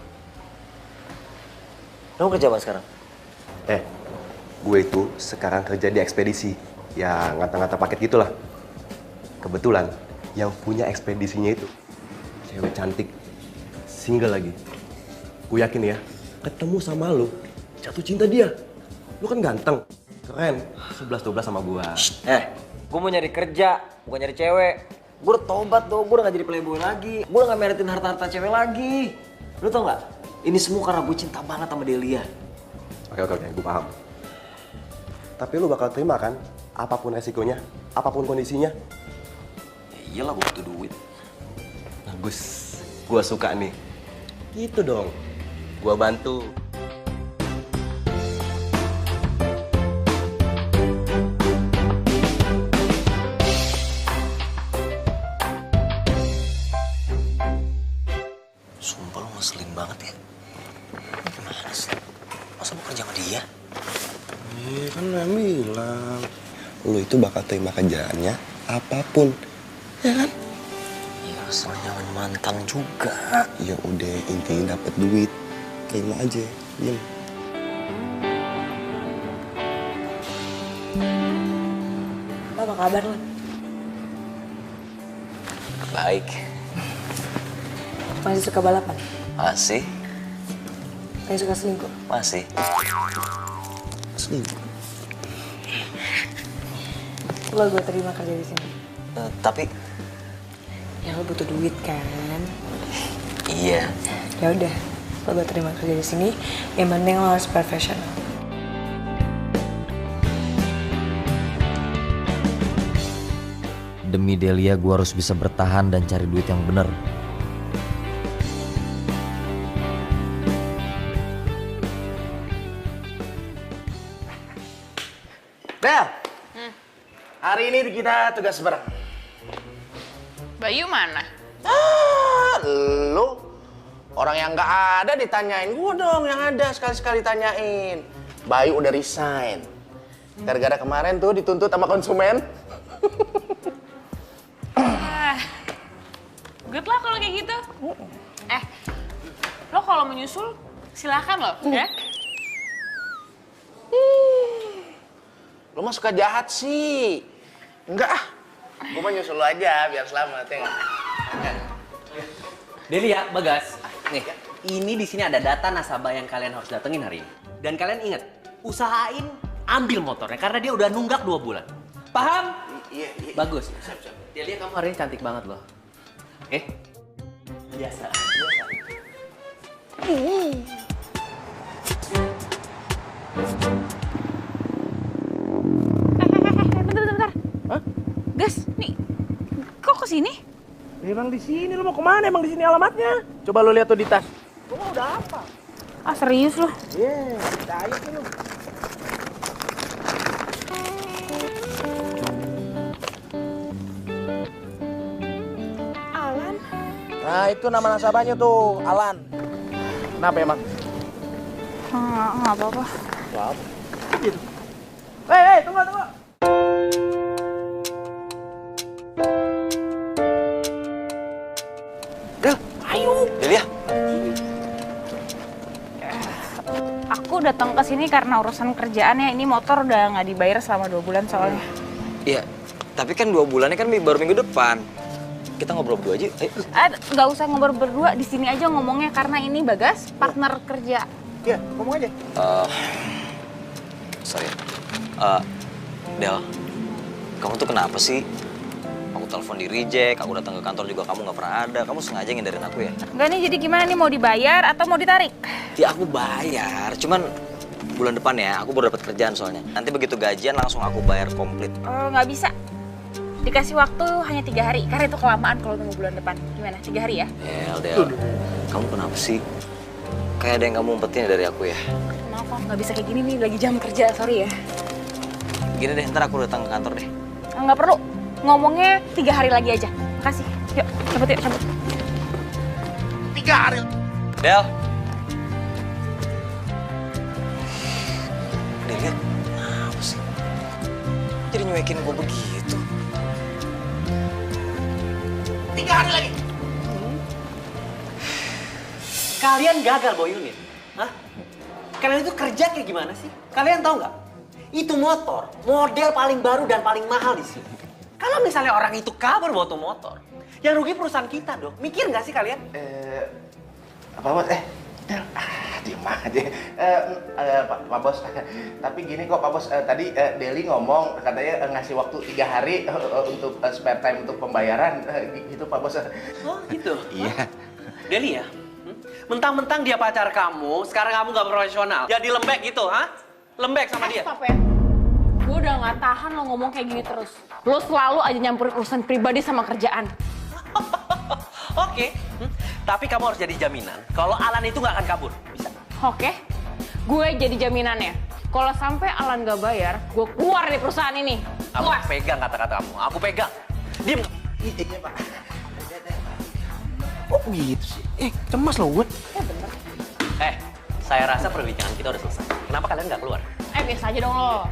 Lu kerja apa sekarang? Gue itu sekarang kerja di ekspedisi. Ya ngata-ngata paket gitulah. Kebetulan yang punya ekspedisinya itu cewek cantik, single lagi. Gue yakin ya, ketemu sama lu, jatuh cinta dia. Lu kan ganteng, keren, 11-12 sama gue. Gue mau nyari kerja, bukan nyari cewek. Gue udah tobat Dok, gue udah gak jadi playboy lagi. Gue udah gak meretin harta-harta cewek lagi. Lu tau gak? Ini semua karena gue cinta banget sama Delia. Oke, gue paham. Tapi lu bakal terima kan? Apapun resikonya, apapun kondisinya. Ya iyalah, gue butuh duit. Bagus, gue suka nih. Gitu dong. Gua bantu. Sumpah lu ngeselin banget ya. Ini gimana sih? Masa mau kerja sama dia? Kan yang bilang lu itu bakal terima kerjaannya apapun, ya kan? Ya asal jangan mantan juga. Ya udah, intinya dapat duit, terima aja, diem. Apa kabar lo? Baik. Masih suka balapan? Masih. Masih suka selingkuh? Masih. Selingkuh. Lo gue terima kerja di sini. Tapi Ya lo butuh duit kan? iya. Ya udah, lo gue terima kerja di sini. Yang penting lo harus profesional. Demi Delia gue harus bisa bertahan dan cari duit yang bener. Del, hari ini kita tugas bareng. Bayu mana? Lu orang yang nggak ada ditanyain, gua dong yang ada sekali-sekali tanyain. Bayu udah resign. Gara-gara kemarin tuh dituntut sama konsumen. Good lah kalau kayak gitu. Lo kalau menyusul silakan lo, ya. Lu mah suka jahat sih. Enggak ah. Gua mah nyusul lu aja biar selamat ya nggak? Delia, Bagas, nih, ini di sini ada data nasabah yang kalian harus datengin hari ini. Dan kalian ingat, usahain ambil motornya karena dia udah nunggak 2 bulan. Paham? Iya. Bagus. Delia, kamu hari ini cantik banget loh. Oke? Biasa. Bentar. Hah? Gas, nih, kok kesini? Emang di sini, lu mau kemana? Emang di sini alamatnya? Coba lu lihat tuh di tas. Lu mah udah apa? Ah, serius lo? Iya, percaya sih lu. Alan? Nah, itu nama nasabahnya tuh, Alan. Kenapa emang? Nggak apa-apa. Wow. Gitu. Hei, tunggu. Del, ayo. Delia. Aku datang ke sini karena urusan kerjaan ya. Ini motor udah nggak dibayar selama 2 bulan soalnya. Iya. Tapi kan 2 bulannya kan baru minggu depan. Kita ngobrol berdua aja. Ayo. Nggak usah ngobrol berdua, di sini aja ngomongnya karena ini Bagas partner kerja. Iya, ngomong aja. Sorry. Del, kamu tuh kenapa sih? Aku telepon di reject, aku datang ke kantor juga kamu nggak pernah ada. Kamu sengaja ngindarin aku ya? Enggak nih, jadi gimana nih, mau dibayar atau mau ditarik? Ya aku bayar, cuman bulan depan ya, aku baru dapat kerjaan soalnya. Nanti begitu gajian langsung aku bayar komplit. Nggak bisa. Dikasih waktu hanya 3 hari, karena itu kelamaan kalau tunggu bulan depan. Gimana, 3 hari ya? Del, kamu kenapa sih? Kayak ada yang kamu umpetin dari aku ya? Maaf, nggak bisa kayak gini nih, lagi jam kerja, sorry ya. Gini deh, ntar aku datang ke kantor deh. Nggak perlu, ngomongnya 3 hari lagi aja. Makasih, yuk cabut. 3 hari. Del. Delia, kenapa sih? Jadi nyuekin gue begitu. 3 hari lagi. Kalian gagal bawa unit. Hah? Kalian itu kerja kayak gimana sih? Kalian tahu nggak? Itu motor, model paling baru dan paling mahal di sini. Kalau misalnya orang itu kabur bawa tuh motor, yang rugi perusahaan kita dong. Mikir nggak sih kalian? Apa bos? Del, diem aja. Pak Bos, tapi gini kok Pak Bos, tadi Deli ngomong katanya ngasih waktu 3 hari untuk spare time untuk pembayaran, gitu Pak Bos. Oh gitu? Iya. Deli ya? Mentang-mentang dia pacar kamu, sekarang kamu nggak profesional. Jadi lembek gitu, ha? Lembek sama dia. Stop ya. Gue udah gak tahan lo ngomong kayak gini terus. Lo selalu aja nyampurin urusan pribadi sama kerjaan. Oke. Tapi kamu harus jadi jaminan kalau Alan itu nggak akan kabur. Bisa? Oke, gue jadi jaminannya. Kalau sampai Alan gak bayar, gue keluar dari perusahaan ini. Aku pegang kata-kata kamu, aku pegang. Diam. Iya, Pak. Kok gitu sih? Cemas loh gue. Saya rasa perbincangan kita udah selesai. Kenapa kalian nggak keluar? Biasa aja dong lo.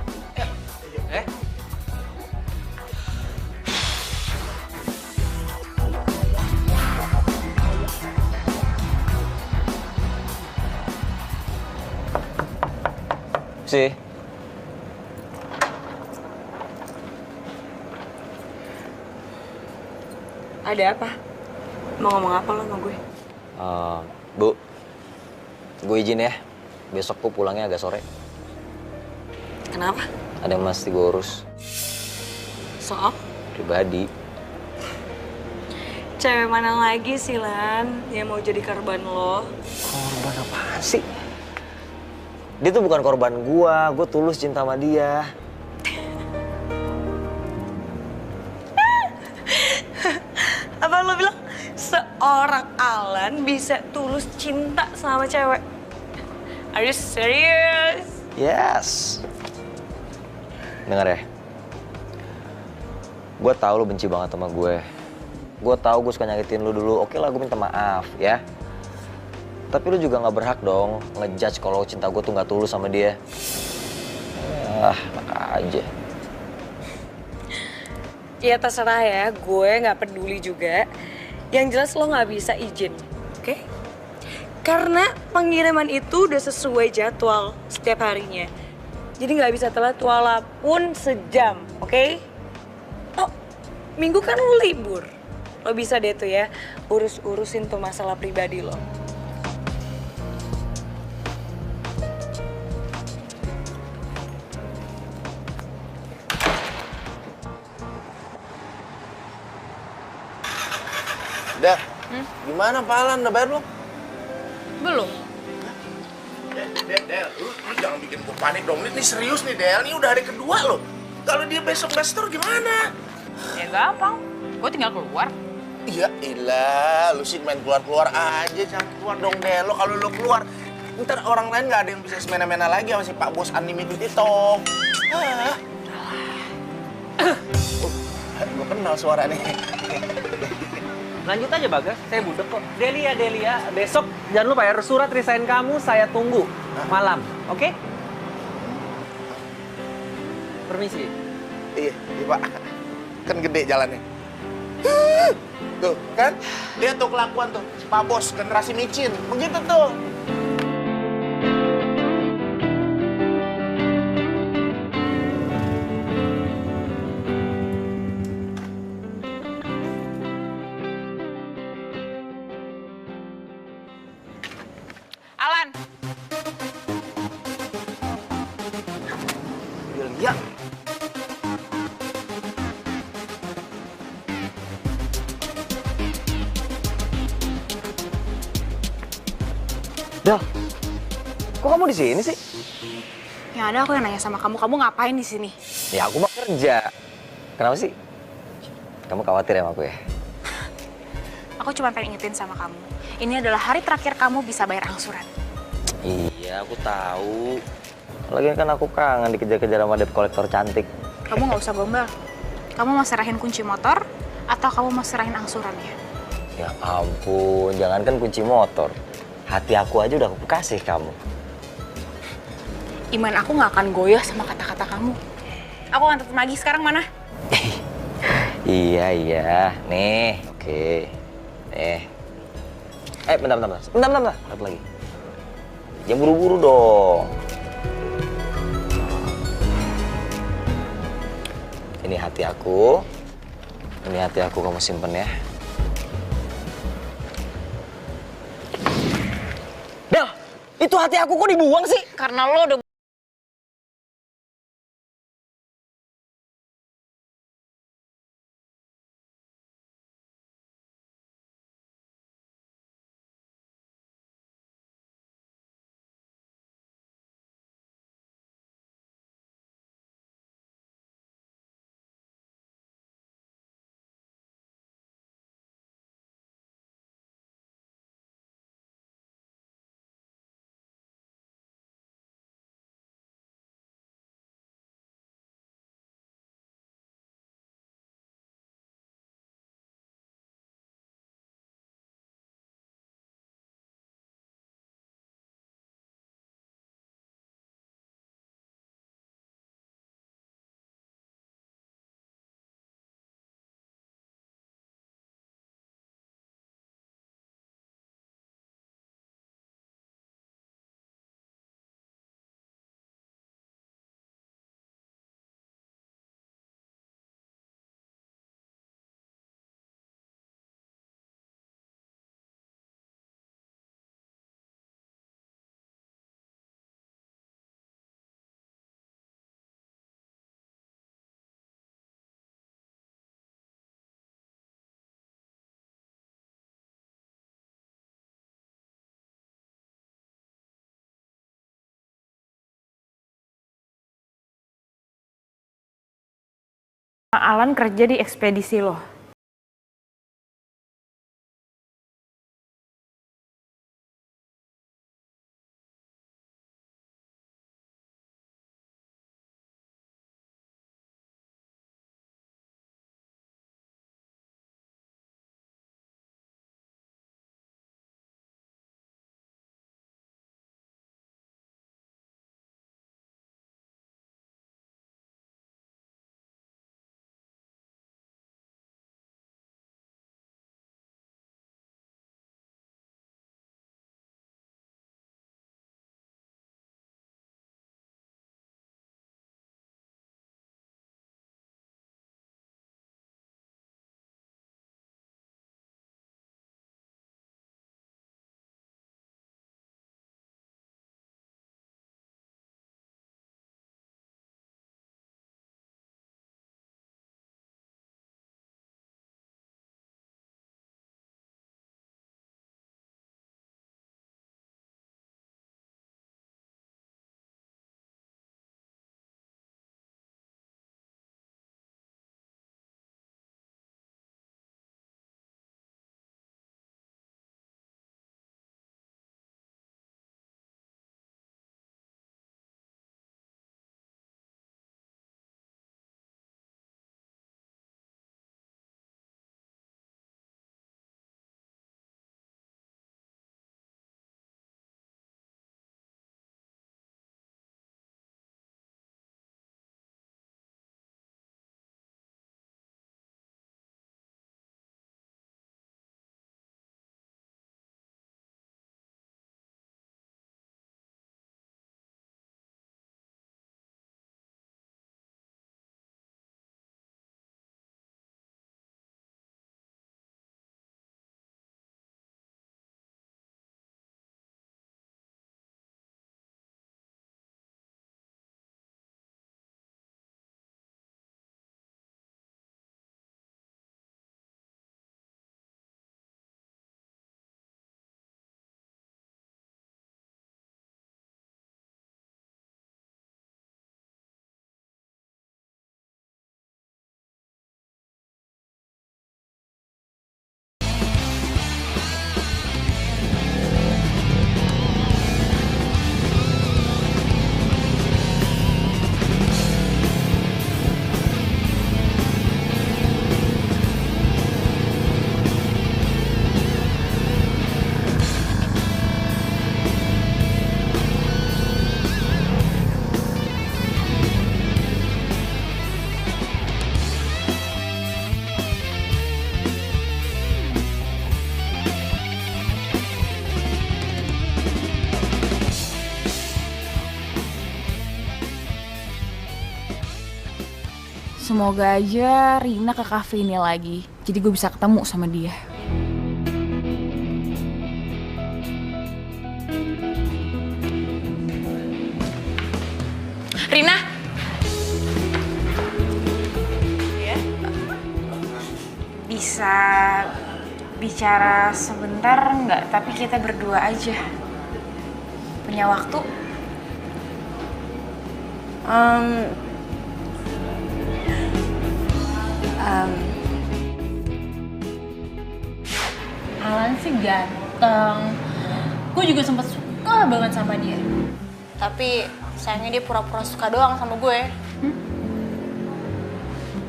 Sih. Ada apa? Mau ngomong apa lo sama gue? Bu, gue izin ya. Besok gue pulangnya agak sore. Kenapa? Ada yang mesti gue urus. Soal? Pribadi. Cewek mana lagi sih, Lan, yang mau jadi korban lo? Korban apaan sih? Dia tuh bukan korban gue tulus cinta sama dia. Apa lo bilang seorang Alan bisa tulus cinta sama cewek? Are you serious? Yes. Dengar ya. Gue tahu lo benci banget sama gue. Gue tahu gue suka nyakitin lo dulu. Oke lah, gue minta maaf ya. Tapi lo juga nggak berhak dong ngejudge kalau cinta gue tuh nggak tulus sama dia. Enak aja. Ya terserah ya, gue nggak peduli juga. Yang jelas lo nggak bisa izin, oke? Karena pengiriman itu udah sesuai jadwal setiap harinya. Jadi nggak bisa telat walaupun sejam, oke? Oh, minggu kan lo libur. Lo bisa deh tuh ya, urusin tuh masalah pribadi lo. Del, gimana Pak Alan? Udah bayar belum? Belum. Del, lu jangan bikin gue panik dong. Ini serius nih, Del. Ini udah hari kedua loh. Kalau dia besok nggak store gimana? Ya gampang, gue tinggal keluar. Ya ilah, lu sih main keluar-keluar aja. Jangan keluar dong, Del. Lo kalau lu keluar, ntar orang lain nggak ada yang bisa semena-mena lagi sama si Pak Bos Unlimited itu. Hah? Gue kenal suara nih. Lanjut aja Bagas, saya budek kok. Delia, besok jangan lupa ya, surat resign kamu saya tunggu malam, oke? Permisi. Iya, Pak. Kan gede jalannya. Tuh, kan? Lihat tuh kelakuan tuh. Si Pak Bos, generasi micin. Begitu tuh. Alan, Delia. Del, kok kamu di sini sih? Yang ada aku yang nanya sama kamu, kamu ngapain di sini? Ya aku mah kerja. Kenapa sih? Kamu khawatir ya sama aku ya? Aku cuma pengen ingetin sama kamu. Ini adalah hari terakhir kamu bisa bayar angsuran. Iya, aku tahu. Lagian kan aku kangen dikejar-kejar sama debt collector cantik. Kamu nggak usah gombal. Kamu mau serahin kunci motor atau kamu mau serahin angsurannya? Ya ampun, jangankan kunci motor. Hati aku aja udah aku kasih kamu. Iman aku nggak akan goyah sama kata-kata kamu. Aku akan tetap lagi. Sekarang mana? Iya. Nih, oke. Bentar. Satu lagi. Jangan buru-buru dong. Ini hati aku. Kamu simpen ya. Del, itu hati aku kok dibuang sih? Karena lo udah Alan kerja di ekspedisi lo. Semoga aja Rina ke cafe ini lagi, jadi gue bisa ketemu sama dia. Rina! Ya? Bisa bicara sebentar nggak? Tapi kita berdua aja. Punya waktu? Alan sih ganteng. Gue juga sempet suka banget sama dia. Tapi sayangnya dia pura-pura suka doang sama gue.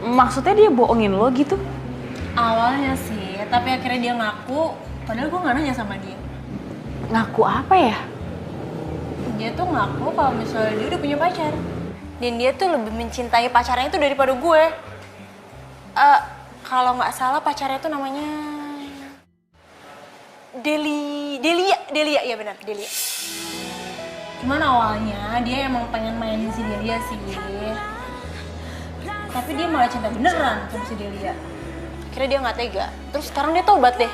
Maksudnya dia bohongin lo gitu? Awalnya sih, tapi akhirnya dia ngaku. Padahal gue nggak nanya sama dia. Ngaku apa ya? Dia tuh ngaku kalau misalnya dia udah punya pacar. Dan dia tuh lebih mencintai pacarnya itu daripada gue. Kalau nggak salah pacarnya tuh namanya Delia, ya benar, Delia. Cuman awalnya dia emang pengen mainin si Delia sih. Tapi dia malah cinta beneran sama si Delia. Akhirnya dia nggak tega. Terus sekarang dia tobat deh.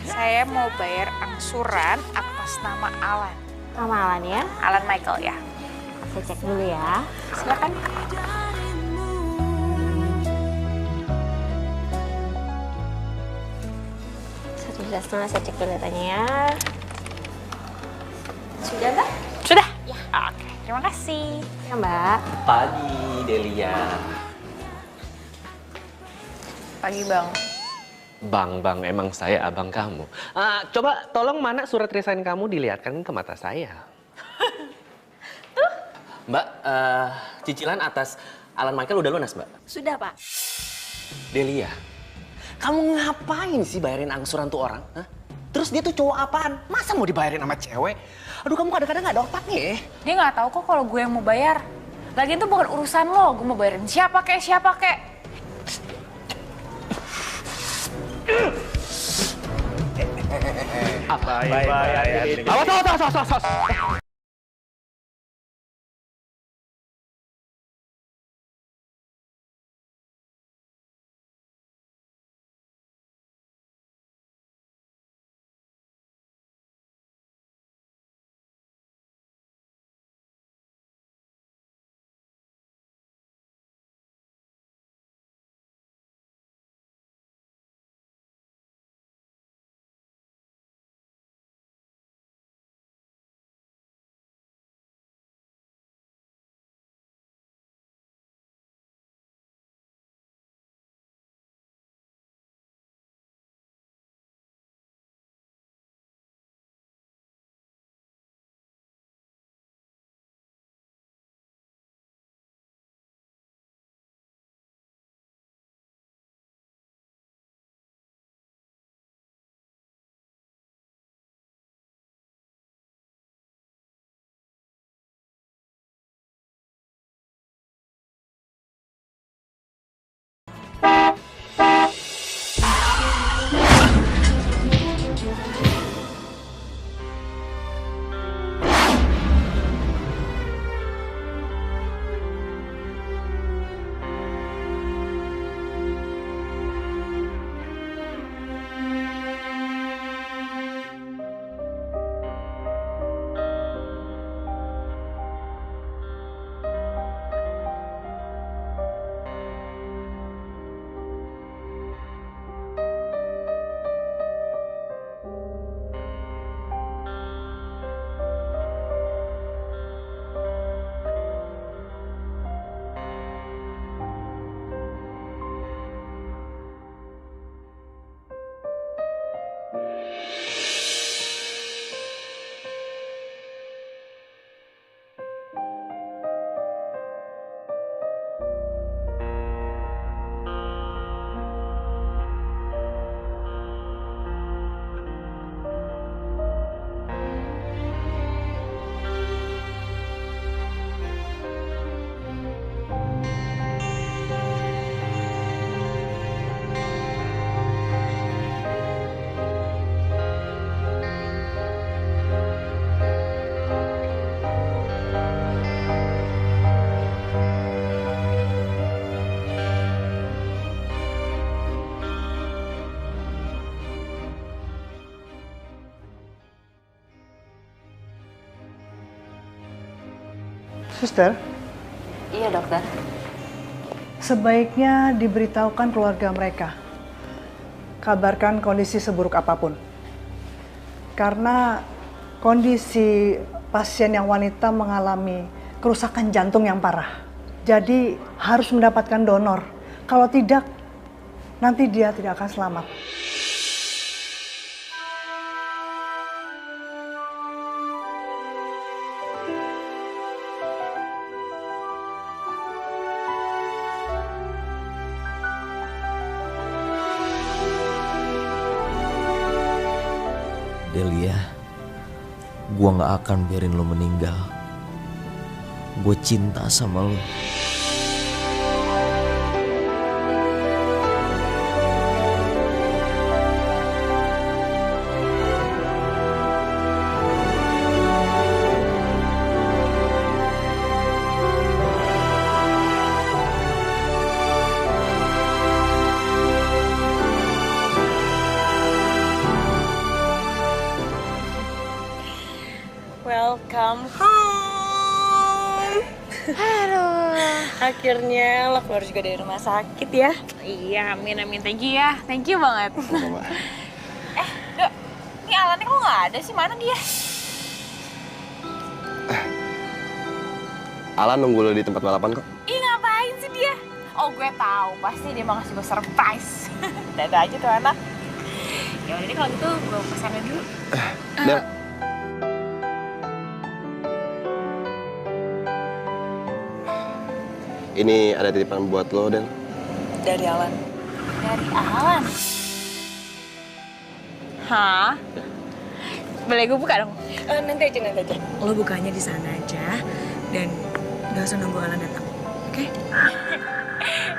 Saya mau bayar angsuran atas nama Alan. Nama Alan ya? Alan Michael ya. Saya cek dulu ya. Silakan. Satu 1,5 saya cek dulu datanya ya. Sudah, Mbak? Sudah? Ya. Oke, terima kasih. Ya, Mbak. Pagi, Delia. Pagi, Bang. Bang, emang saya abang kamu. Coba tolong mana surat resign kamu dilihatkan ke mata saya. Mbak, cicilan atas Alan Michael udah lunas, Mbak? Sudah, Pak. Delia, kamu ngapain sih bayarin angsuran tuh orang? Hah? Terus dia tuh cowok apaan? Masa mau dibayarin sama cewek? Aduh, kamu kadang-kadang gak ada otaknya ya. Dia nggak tahu kok kalau gue yang mau bayar. Lagian itu bukan urusan lo, gue mau bayarin siapa kek. Awas. Suster, Iya, dokter. sebaiknya diberitahukan keluarga mereka. Kabarkan kondisi seburuk apapun. Karena kondisi pasien yang wanita mengalami kerusakan jantung yang parah. Jadi harus mendapatkan donor. Kalau tidak, nanti dia tidak akan selamat. Delia, gua gak akan biarin lo meninggal. Gue cinta sama lo. Welcome home. Aduh. Akhirnya lo keluar juga dari rumah sakit ya. Iya, amin. Thank you ya. Thank you banget. Dok, ini Alannya kok nggak ada sih? Mana dia? Alan nunggu lo di tempat balapan kok. Ih, ngapain sih dia? Oh, gue tahu. Pasti dia mau ngasih gue surprise. Dadah aja tuh anak. Ya udah deh kalau gitu gue pesanin dulu. Del. Ini ada titipan buat lo, Del. Dari Alan. Dari Alan? Hah? Boleh gue buka dong? Nanti aja. Lo bukanya di sana aja dan gak usah nunggu Alan datang, oke?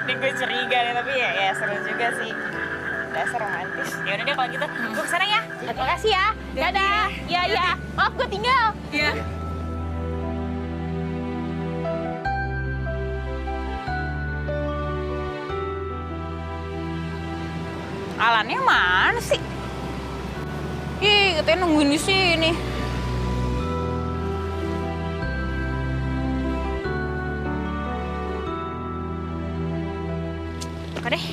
Ini gue curiga nih, tapi ya seru juga sih. Dasar romantis. Ya udah deh kalau gitu, gue kesana ya. Makasih ya. Dadah. Iya. Maaf gue tinggal. Iya. Alannya mana sih? Ih, katanya nungguin di sini. Oke deh.